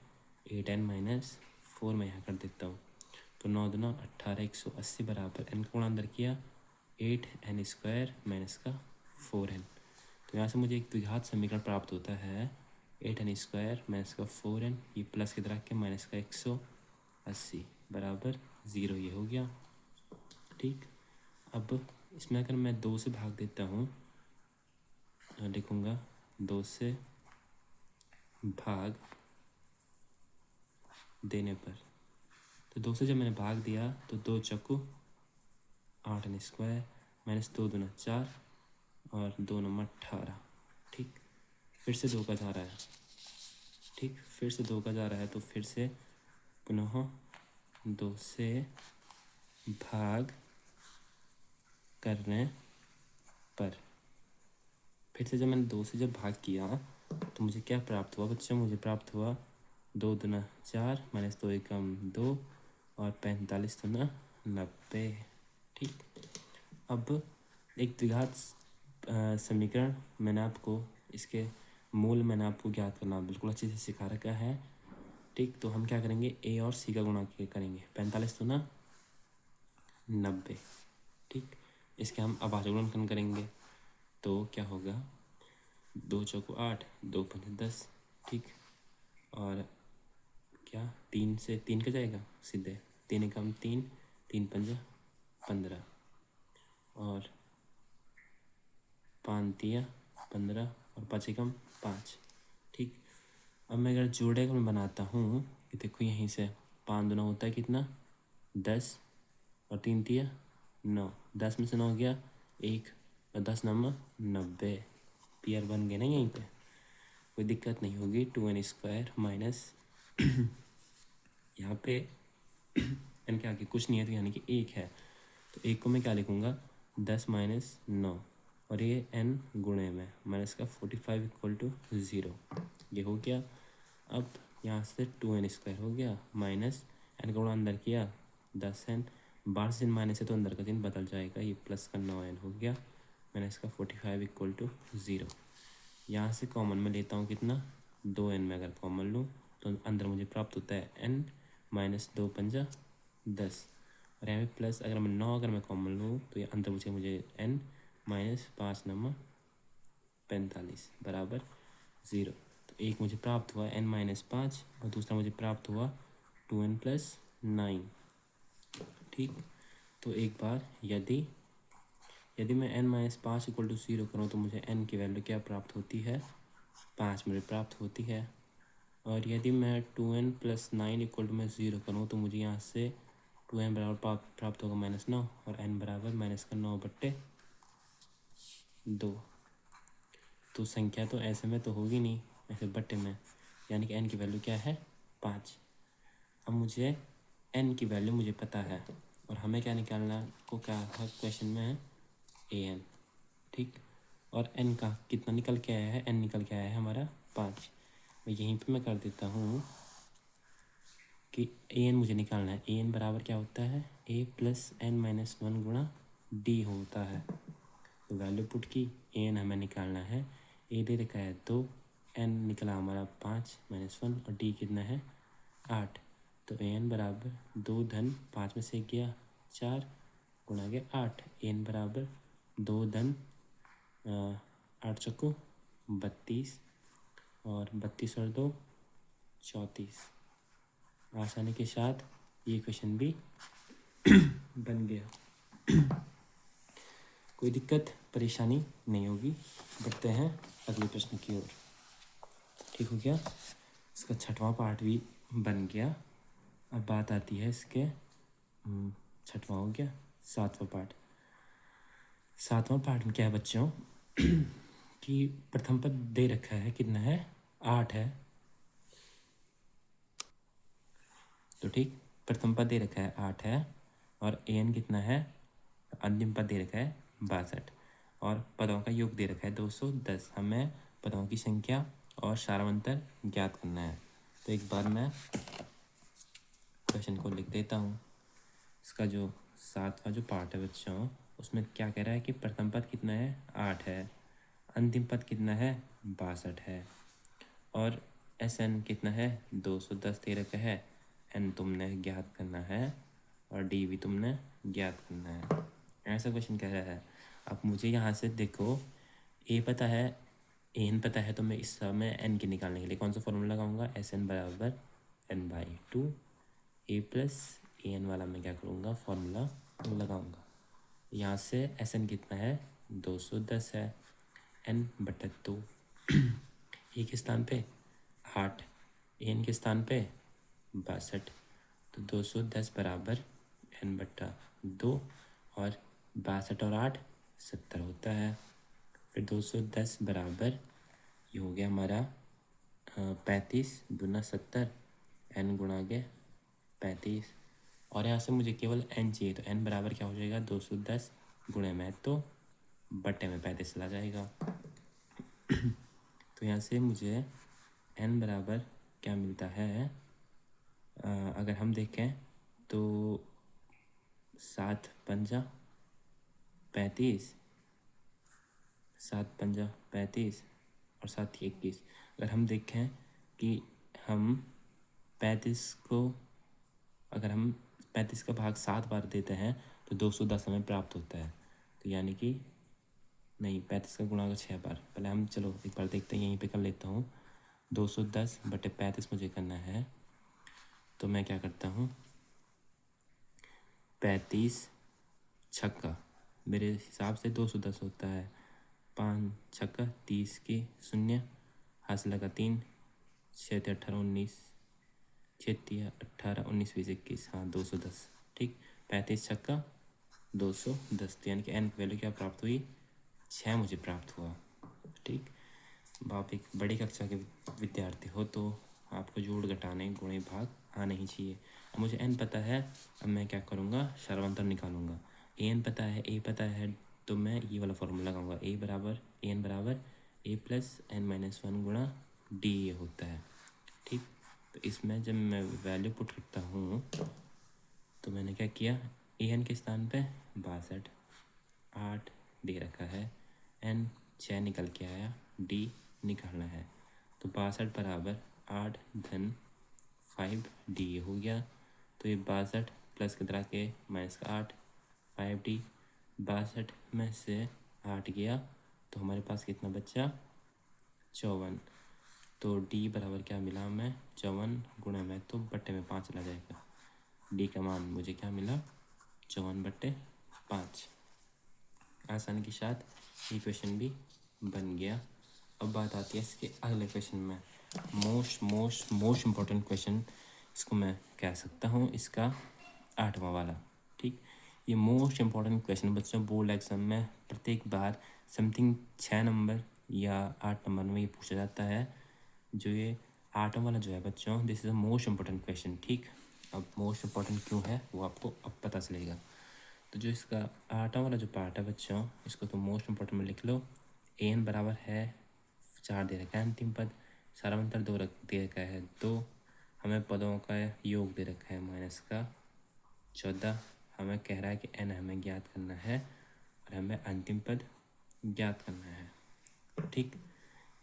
8n - 4 में यहाँ कर देता हूँ। तो 9 दूना 18, 180 बराबर n को गुणा अंदर किया 8n² - 4n। तो यहाँ से मुझे एक द्विघात समीकरण प्राप्त होता है 8n² - 4n, ये प्लस की तरह के -180 बराबर 0, ये हो गया। ठीक, अब इसमें अगर मैं 2 से भाग देता हूँ, लिखूँगा 2 से भाग देने पर, तो 2 से जब मैंने भाग दिया तो 2 चक्कू 8n² -2 दूना 4 और 2 9 18। ठीक, फिर से 2 का जा रहा है, ठीक, फिर से 2 का जा रहा है, तो फिर से पुनः 2 से भाग करने पर, फिर से जब मैंने 2 से जब भाग किया तो मुझे क्या प्राप्त हुआ बच्चों, मुझे प्राप्त हुआ 2 दूना 4 -2 एकम 2 और 45 दूना 90। ठीक, अब एक द्विघात समीकरण मैंने आपको इसके मूल मैंने आपको ज्ञात करना बिल्कुल अच्छे से सिखा रखा है। ठीक, तो हम क्या करेंगे, ए और सी का गुणा करेंगे। 45 तो ना 90। ठीक, इसके हम अभाज्य गुणनखंड करेंगे तो क्या होगा, 2 चौको 8, 2 पंजे 10। ठीक, और क्या 3 से 3 का जाएगा सीधे, 3 एकम 3, 3 पंजा 15 और 5 तिया 15 और 5 एकम 5। ठीक, अब मैं अगर जोड़े का मैं बनाता हूँ कि देखो यहीं से 5 दूना होता है कितना 10 और 3 तिया 9, 10 में से 9 गया 1 और 10 नंबर 90। पीआर बन गए ना यहीं पे, कोई दिक्कत नहीं होगी। 2n² माइनस यहाँ पे एन के आगे कुछ नहीं है तो यानी कि 1 है, तो 1 को मैं क्या लिखूँगा 10 माइनस 9 और ये n गुणे में माइनस का 45 इक्वल टू 0। ये हो गया। अब यहाँ से 2n² हो गया माइनस n का गुणा अंदर किया 10n, बाहर से माइनस है तो अंदर का चिन्ह बदल जाएगा, ये प्लस का 9n हो गया माइनस का 45 इक्वल टू 0। यहाँ से कॉमन में लेता हूँ कितना 2n में अगर कॉमन लूँ तो अंदर मुझे प्राप्त होता है n माइनस 2 पंजा 10 और यहाँ पे प्लस अगर मैं 9 अगर मैं कॉमन लूँ तो ये अंदर मुझे n माइनस 5 नंबर 45 बराबर 0। तो एक मुझे प्राप्त हुआ n माइनस 5 और दूसरा मुझे प्राप्त हुआ 2n प्लस 9। ठीक, तो एक बार यदि मैं n माइनस 5 इक्वल टू 0 करूँ तो मुझे n की वैल्यू क्या प्राप्त होती है, 5 मुझे प्राप्त होती है। और यदि मैं 2n प्लस 9 इक्वल टू मैं 0 करूँ तो मुझे यहाँ से 2n बराबर प्राप्त होगा -9 और n बराबर -9/2। तो संख्या तो ऐसे में तो होगी नहीं, ऐसे बट्टे में, यानी कि n की वैल्यू क्या है 5। अब मुझे n की वैल्यू मुझे पता है और हमें क्या निकालना को क्या है क्वेश्चन में है an। ठीक, और n का कितना निकल के आया है, n निकल के आया है हमारा 5। मैं यहीं पे मैं कर देता हूँ कि an मुझे निकालना है। an बराबर क्या होता है a प्लस n माइनस 1 गुणा d होता है। तो वैल्यू पुट की, an हमें निकालना है, a दे रखा है 2, n निकला हमारा 5 माइनस 1 और d कितना है 8। तो an बराबर 2 धन 5 में से गया 4 गुणा गया 8, an बराबर 2 धन 8 चौको 32 और 32 और 2 34। आसानी के साथ ये क्वेश्चन भी बन गया। कोई दिक्कत परेशानी नहीं होगी। बढ़ते हैं अगले प्रश्न की ओर। ठीक हो गया, इसका 6वां पार्ट भी बन गया। अब बात आती है इसके 6वां हो गया, 7वां पार्ट। 7वां पार्ट में क्या है बच्चों कि प्रथम पद दे रखा है, कितना है 8 है। तो ठीक, प्रथम पद दे रखा है 8 है और an कितना है, अंतिम पद दे रखा है 62 और पदों का योग दे रखा है 210। हमें पदों की संख्या और सारांतर ज्ञात करना है। तो एक बार मैं क्वेश्चन को लिख देता हूँ। इसका जो 7वां जो पार्ट है बच्चों, उसमें क्या कह रहा है कि प्रथम पद कितना है 8 है, अंतिम पद कितना है 62 है और SN कितना है 210 दे रखा है। n तुमने ज्ञात करना है और d भी तुमने ज्ञात करना है, ऐसा क्वेश्चन कह रहा है। अब मुझे यहाँ से देखो a पता है, an पता है, तो मैं इस समय n के निकालने के लिए कौन सा फॉर्मूला लगाऊंगा, SN बराबर n/2। a प्लस an वाला मैं क्या करूँगा फॉर्मूला लगाऊंगा। यहाँ से SN कितना है 210 है, n/2 a के स्थान पे 8, an के स्थान पे 62, तो 210 बराबर n/2 और 62 और 8 70 होता है। फिर 210 बराबर ये हो गया हमारा 35 दूना 70, n गुणा के 35 और यहाँ से मुझे केवल n चाहिए, तो n बराबर क्या हो जाएगा 210 गुणे में तो बट्टे में 35 चला जाएगा। तो यहाँ से मुझे n बराबर क्या मिलता है, अगर हम देखें तो 7 पंजा 35 7 पंजा 35 और 7 21। अगर हम देखें कि हम 35 को, अगर हम 35 का भाग 7 बार देते हैं तो 210 हमें प्राप्त होता है। तो यानी कि नहीं, 35 का गुणा का 6 बार। पहले हम चलो एक बार देखते हैं, यहीं पे कर लेता हूँ। 210 बटे 35 मुझे करना है, तो मैं क्या करता हूँ, 35 छक्का, मेरे हिसाब से 210 होता है। 5 छक्का 30 की 0, हाथ लगा 3, 6 18 19, 6 18 19 20 21, हाँ 210। ठीक, 35 छक्का 210, तो यानी कि एन की वैल्यू क्या प्राप्त हुई, 6 मुझे प्राप्त हुआ। ठीक, अब आप एक बड़ी कक्षा के विद्यार्थी हो तो आपको जोड़ घटाने गुणे भाग आने ही चाहिए। अब मुझे एन पता है, अब मैं क्या करूँगा, सर्वांतर निकालूंगा। ए एन पता है, ए पता है, तो मैं ये वाला फॉर्मूला लगाऊंगा, ए बराबर ए एन बराबर ए प्लस एन माइनस वन गुणा डी ए होता है। ठीक, तो इसमें जब मैं वैल्यू पुट करता हूँ तो मैंने क्या किया, ए एन के स्थान पे 62, 8 दे रखा है, एन 6 निकल के आया, डी निकालना है। तो 62 बराबर 8 धन 5 डी हो गया। तो ये 62 प्लस कितना के माइनस का 8, 5D। 62 में से 8 गया तो हमारे पास कितना बचा, 54। तो डी बराबर क्या मिला हमें, 54 गुणा में तो बट्टे में 5 चला जाएगा। डी का मान मुझे क्या मिला, 54 बट्टे 5। आसानी के साथ ये क्वेश्चन भी बन गया। अब बात आती है इसके अगले क्वेश्चन में, मोस्ट इम्पोर्टेंट क्वेश्चन इसको मैं कह सकता हूँ, इसका 8वां वाला। ठीक, ये मोस्ट इम्पोर्टेंट क्वेश्चन बच्चों बोर्ड एग्जाम में प्रत्येक बार समथिंग 6 नंबर या 8 नंबर में ये पूछा जाता है। जो ये 8वां वाला जो है बच्चों, this is a most important question. ठीक, अब मोस्ट इम्पोर्टेंट क्यों है वो आपको अब पता चलेगा। तो जो इसका 8वां वाला जो पार्ट है बच्चों, इसको तो मोस्ट इम्पोर्टेंट में लिख लो। ए एन बराबर है 4 दे रखा है अंतिम पद, सारांतर 2 दे रखा है 2, हमें पदों का योग दे रखा है माइनस का 14, हमें कह रहा है कि एन हमें ज्ञात करना है और हमें अंतिम पद ज्ञात करना है। ठीक,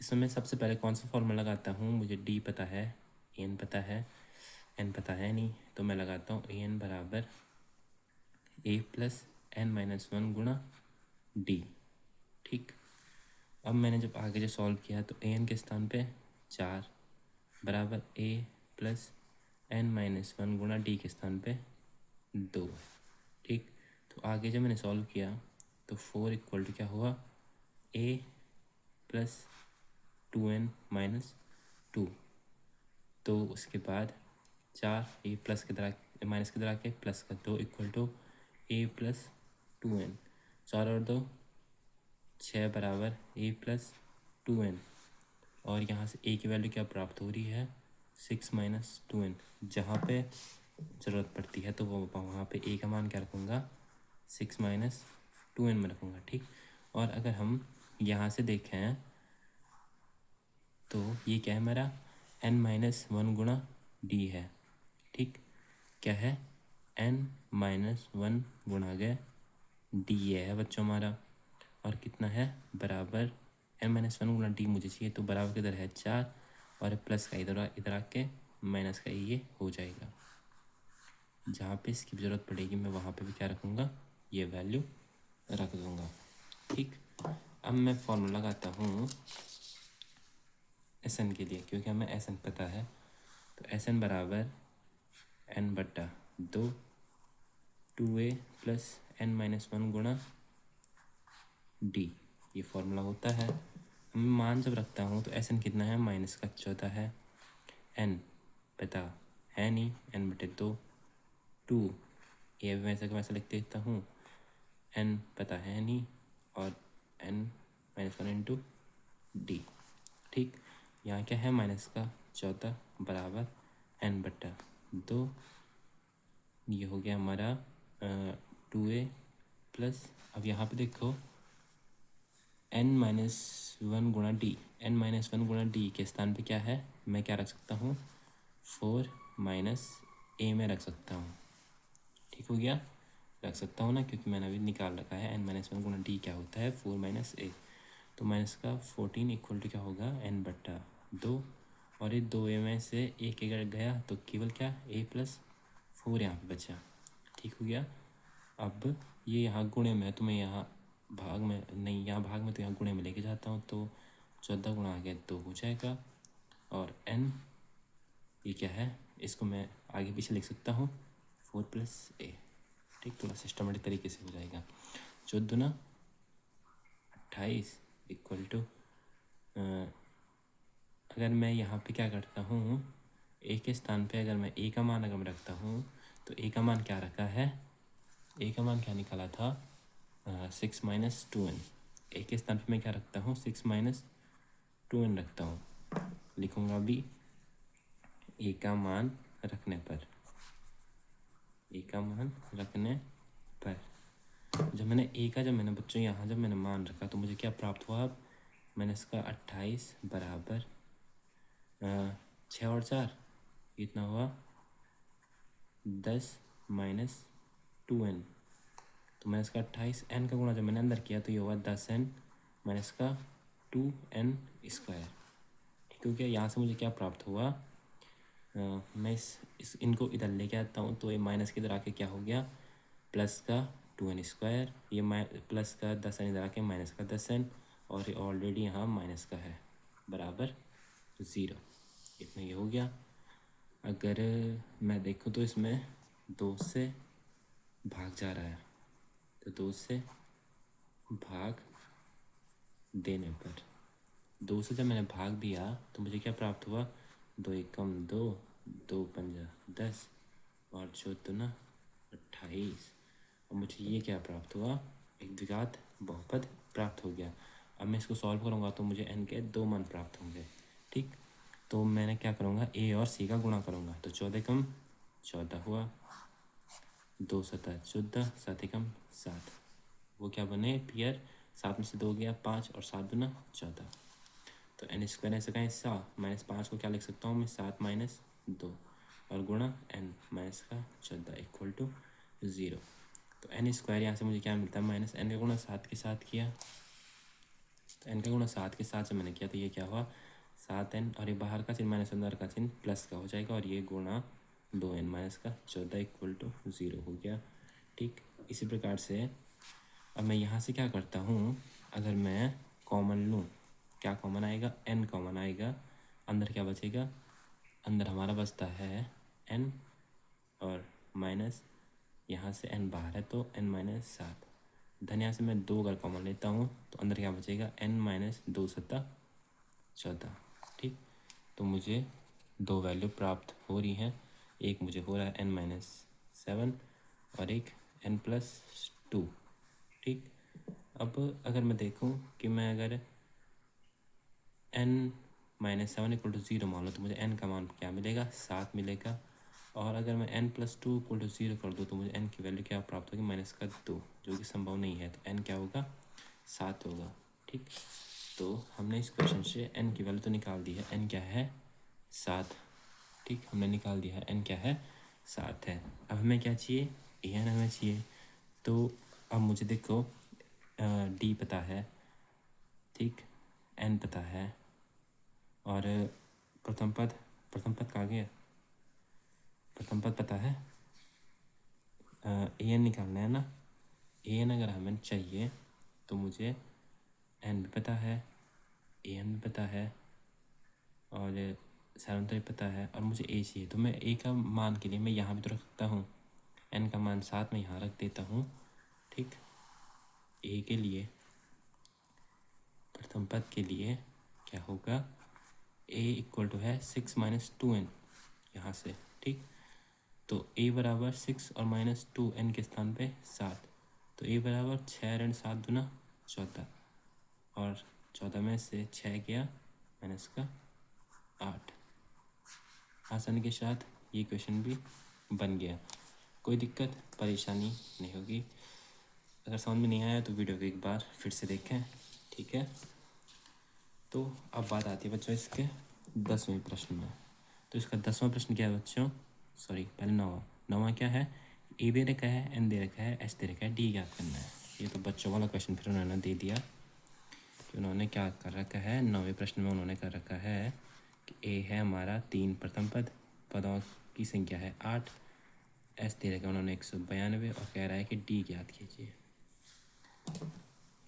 इसमें मैं सबसे पहले कौन सा फॉर्मूला लगाता हूँ, मुझे डी पता है, एन पता है, एन पता है नहीं, तो मैं लगाता हूँ ए एन बराबर ए प्लस एन माइनस वन गुणा डी। ठीक, अब मैंने जब आगे जो सॉल्व किया तो ए एन के स्थान पे 4 बराबर ए प्लस एन माइनस वन गुणा डी के स्थान पे 2। ठीक, तो आगे जब मैंने सॉल्व किया तो 4 इक्वल टू क्या हुआ, ए प्लस 2n माइनस 2। तो उसके बाद 4 ए प्लस की तरह माइनस की तरह के प्लस का 2 equal to A plus 2n, 4 और 2 6 बराबर ए प्लस 2n। और यहाँ से ए की वैल्यू क्या प्राप्त हो रही है, 6 माइनस 2n। जहाँ पे ज़रूरत पड़ती है तो वो वहाँ पे ए का मान क्या रखूँगा, 6 माइनस 2n में रखूँगा। ठीक, और अगर हम यहाँ से देखें तो ये क्या है मेरा, n माइनस वन गुणा डी है। ठीक, क्या है, n माइनस वन गुणा गए डी ये है बच्चों हमारा, और कितना है बराबर n माइनस वन गुणा डी मुझे चाहिए, तो बराबर किधर है 4, और प्लस का इधर इधर आके माइनस का ये हो जाएगा। जहाँ पे इसकी ज़रूरत पड़ेगी मैं वहाँ पे भी क्या रखूँगा, ये वैल्यू रख दूँगा। ठीक, अब मैं फॉर्मूला लगाता हूँ एस एन के लिए, क्योंकि हमें एस एन पता है। तो एस एन बराबर एन बट्टा 2 2a plus n minus one गुणा डी, ये फॉर्मूला होता है। मैं मान जब रखता हूँ तो एस एन कितना है, माइनस का 14 है, एन पता है नहीं, एन बटे 2 2, ये वैसे का वैसे लिख देता हूँ, एन पता है नहीं, और n minus one into d. ठीक, यहाँ क्या है, माइनस का 14 बराबर एन बट्टा 2, ये हो गया हमारा 2a प्लस, अब यहाँ पे देखो n माइनस वन गुणा डी, एन माइनस वन गुणा डी के स्थान पे क्या है, मैं क्या रख सकता हूँ, 4 माइनस ए में रख सकता हूँ। ठीक हो गया, रख सकता हूँ ना, क्योंकि मैंने अभी निकाल रखा है n माइनस वन गुणा डी क्या होता है, 4 माइनस ए। तो माइनस का 14 इक्वल टू क्या होगा n बट्टा 2, और ये 2 में से एक अगर गया तो केवल क्या a+4 यहाँ पे बचा। ठीक हो गया। अब ये यहाँ गुणे में, तो मैं यहाँ भाग में नहीं, यहाँ भाग में तो यहाँ गुणे में लेके जाता हूँ, तो 14 गुणा आ गया 2 हो जाएगा, और n ये क्या है, इसको मैं आगे पीछे लिख सकता हूँ 4+a। ठीक, थोड़ा सिस्टमेटिक तरीके से हो जाएगा। 14 ना 28 इक्वल टू, अगर मैं यहाँ पे क्या करता हूँ, a के स्थान पे अगर मैं a का मान अगर मैं रखता हूँ, तो a का मान क्या रखा है, a का मान क्या निकाला था 6 - 2n। a के स्थान पे मैं क्या रखता हूँ 6 - 2n रखता हूँ। लिखूँगा भी a का मान रखने पर, a का मान रखने पर जब मैंने बच्चों यहाँ जब मैंने मान रखा तो मुझे क्या प्राप्त हुआ। अब मैंने इसका 28 बराबर 6 और 4 कितना हुआ 10 - 2n। तो मैंने इसका 28 n का गुणा जब मैंने अंदर किया तो ये हुआ 10n माइनस का 2n स्क्वायर। ठीक हो गया। यहाँ से मुझे क्या प्राप्त हुआ, मैं इस इनको इधर लेके आता हूँ तो ये माइनस के इधर आके क्या हो गया प्लस का 2n स्क्वायर, ये प्लस का 10n इधर आके माइनस का 10n, और ये ऑलरेडी यहाँ माइनस का है बराबर 0। इतना ये हो गया। अगर मैं देखूँ तो इसमें 2 से भाग जा रहा है, तो 2 से भाग देने पर 2 से जब मैंने भाग दिया तो मुझे क्या प्राप्त हुआ 2 एकम 2, 2 पंजा 10 और 14 28। और मुझे ये क्या प्राप्त हुआ, एक द्विघात बहुपद प्राप्त हो गया। अब मैं इसको सॉल्व करूँगा तो मुझे n के 2 मान प्राप्त होंगे। ठीक, तो मैंने क्या करूँगा a और c का गुणा करूँगा, तो 14 एकम 14 हुआ, 2 सतह 14, 7 एकम 7, वो क्या बने पेयर, 7 में से 2 गया 5 और 7 दूना 14। तो n स्क्वायर ऐसे का हिस्सा -5 को क्या लिख सकता हूँ मैं 7 - 2 और गुणा n माइनस का 14 इक्वल टू 0। तो n स्क्वायर यहाँ से मुझे क्या मिलता है -n का गुणा 7 के साथ किया, तो n का गुणा 7 के साथ जब मैंने किया तो ये क्या हुआ 7n, और ये बाहर का चिन्ह माइनस अंदर का चिन्ह प्लस का हो जाएगा, और ये गुणा 2n माइनस का 14 इक्वल टू 0 हो गया। ठीक, इसी प्रकार से अब मैं यहाँ से क्या करता हूँ, अगर मैं कॉमन लूँ क्या कॉमन आएगा n कॉमन आएगा, अंदर क्या बचेगा, अंदर हमारा बचता है n और माइनस यहाँ से n बाहर है तो n - 7। धन यहाँ से मैं 2 अगर कॉमन लेता हूँ तो अंदर क्या बचेगा n - 2 सत्ता 14। ठीक, तो मुझे 2 वैल्यू प्राप्त हो रही हैं, एक मुझे हो रहा है n - 7 और एक n+2। ठीक, अब अगर मैं देखूं कि मैं अगर n - 7 इक्वल टू 0 मान लो तो मुझे n का मान क्या मिलेगा 7 मिलेगा, और अगर मैं n+2 इक्वल टू 0 कर दूँ तो मुझे n की वैल्यू क्या प्राप्त होगी -2, जो कि संभव नहीं है, तो n क्या होगा 7 होगा। ठीक, तो हमने इस क्वेश्चन से n की वैल्यू तो निकाल दी है, n क्या है 7। ठीक, हमने निकाल दिया है n क्या है 7 है। अब हमें क्या चाहिए an हमें चाहिए, तो अब मुझे देखो d पता है, ठीक, n पता है, और प्रथम पद कहाँ गया, प्रथम पद पता है, an निकालना है ना। an अगर हमें चाहिए तो मुझे n भी पता है, an भी पता है, और सारंतर पता है, और मुझे a चाहिए, तो मैं a का मान के लिए मैं यहाँ भी तो रख सकता हूँ, n का मान 7 में यहाँ रख देता हूँ। ठीक, a के लिए प्रथम पद के लिए क्या होगा a इक्वल टू है 6 - 2n यहाँ से। ठीक, तो a बराबर 6 और -2n के स्थान पे 7, तो a बराबर 6 ऋण 7 दूना 14, और 14 में से 6 गया माइनस का 8। आसानी के साथ ये क्वेश्चन भी बन गया, कोई दिक्कत परेशानी नहीं होगी। अगर समझ में नहीं आया तो वीडियो को एक बार फिर से देखें। ठीक है, तो अब बात आती है बच्चों इसके 10वें प्रश्न में। तो इसका 10वां प्रश्न क्या है बच्चों, सॉरी पहले 9वां क्या है, ए दे रखा है, एन दे रखा है, एच दे रखा है, डी ज्ञात करना है। ये तो बच्चों वाला क्वेश्चन फिर उन्होंने दे दिया, तो उन्होंने क्या कर रखा है, 9वें प्रश्न में उन्होंने कर रखा है कि ए है हमारा 3 प्रथम पद, पदों की संख्या है 8, एस दे रखा उन्होंने 192 और कह रहा है कि डी ज्ञात कीजिए।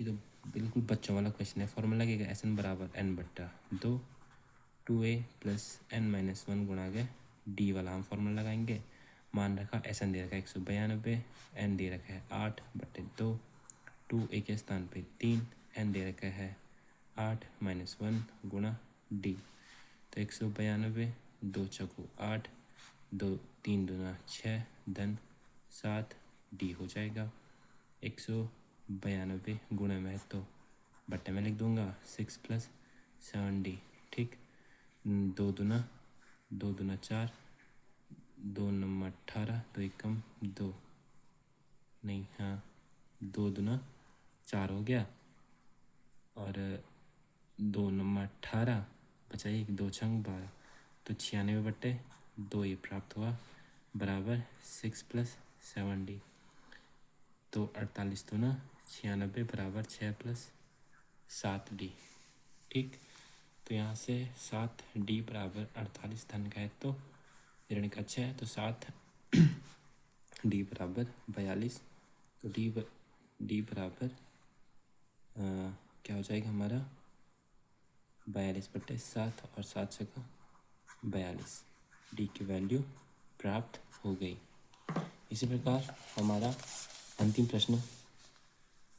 ये तो बिल्कुल बच्चों वाला क्वेश्चन है। फॉर्मूला लगेगा एस एन बराबर एन बट्टा 2, 2a प्लस n-1 गुणा के डी वाला हम फॉर्मूला लगाएंगे। मान रखा एस एन दे रखा है 192, एन दे रखा है 8/2, 2a के स्थान पे 3, एन दे रखा है 8-1 गुणा डी। तो 192, 2 चौको 8, 2 3 दूना 6 धन 7 डी हो जाएगा। 192 गुणे में तो बट्टे में लिख दूंगा 6 + 7d। ठीक, 2 दूना 4, 2 9 18, 2 एकम 2, नहीं हाँ 2 दूना 4 हो गया और 2 9 18 बचा 1, 2 छंग 12, तो 96/2 ये प्राप्त हुआ बराबर 6 + 7d। तो 48 दूना 96 बराबर 6 + 7d। ठीक, तो यहाँ से 7d बराबर 48 धन का है तो ऋण का 6 है, तो 7d बराबर 42। तो डी बराबर क्या हो जाएगा हमारा 42/7 और 7 छक्का 42। डी की वैल्यू प्राप्त हो गई। इसी प्रकार हमारा अंतिम प्रश्न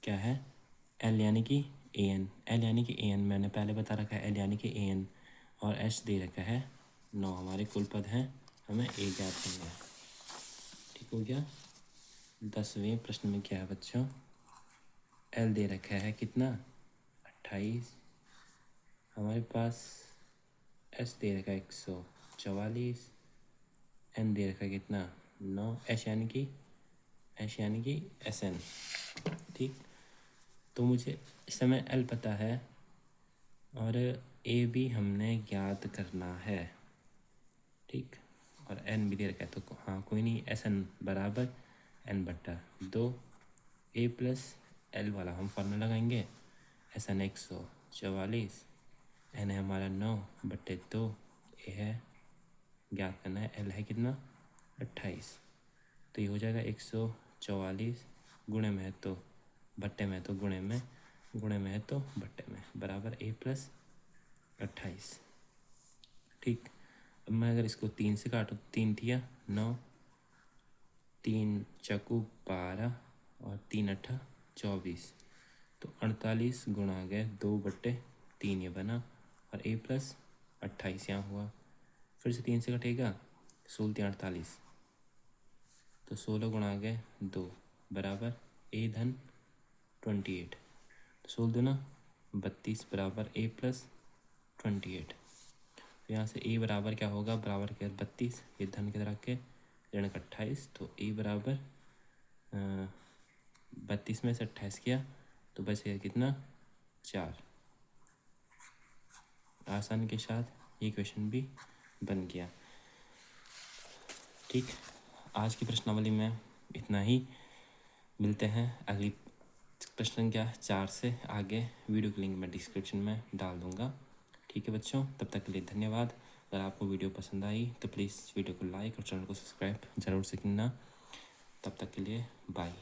क्या है, एल यानी कि ए एन। एल यानी कि ए एन मैंने पहले बता रखा है, एल यानी कि ए एन और एच दे रखा है 9। हमारे कुल पद हैं, हमें ए ज्ञात करना है। ठीक हो गया। 10वें प्रश्न में क्या है बच्चों, एल दे रखा है कितना 28, हमारे पास एस दे रखा है 144, एन दे रखा है कितना 9, एच यानी कि एस एन। ठीक, तो मुझे इस समय एल पता है और ए भी हमने ज्ञात करना है। ठीक, और एन भी दे रखा है, तो हाँ कोई नहीं, एस एन बराबर n/2, ए प्लस एल वाला हम फॉर्मूला लगाएंगे। एस एन 144, एन है हमारा 9/2, ए है ज्ञात करना है, एल है कितना 28। तो ये हो जाएगा 144 गुणे में है तो बट्टे में, तो गुणे में है तो बट्टे में बराबर a + 28। ठीक, अब मैं अगर इसको 3 से काटूँ, 3 थिया 9, 3 चकू 12 और 3 8 24, तो 48 गुणा गए 2/3 ये बना और a + 28 यहाँ हुआ। फिर से 3 से कटेगा, 16 48, तो 16 गुणा गए 2 बराबर a धन 28, तो 16 दूना 32 बराबर a + 28। तो यहाँ से a बराबर क्या होगा, बराबर क्या 32, ये धन के रख के ऋण 28, तो a बराबर 32 में से 28 किया तो बचेगा कितना 4। आसानी के साथ ये क्वेश्चन भी बन गया। ठीक, आज की प्रश्नावली में इतना ही। मिलते हैं अगली प्रश्न संख्या 4 से आगे। वीडियो की लिंक मैं डिस्क्रिप्शन में डाल दूंगा। ठीक है बच्चों, तब तक के लिए धन्यवाद। अगर आपको वीडियो पसंद आई तो प्लीज़ वीडियो को लाइक और चैनल को सब्सक्राइब ज़रूर से करना। तब तक के लिए बाय।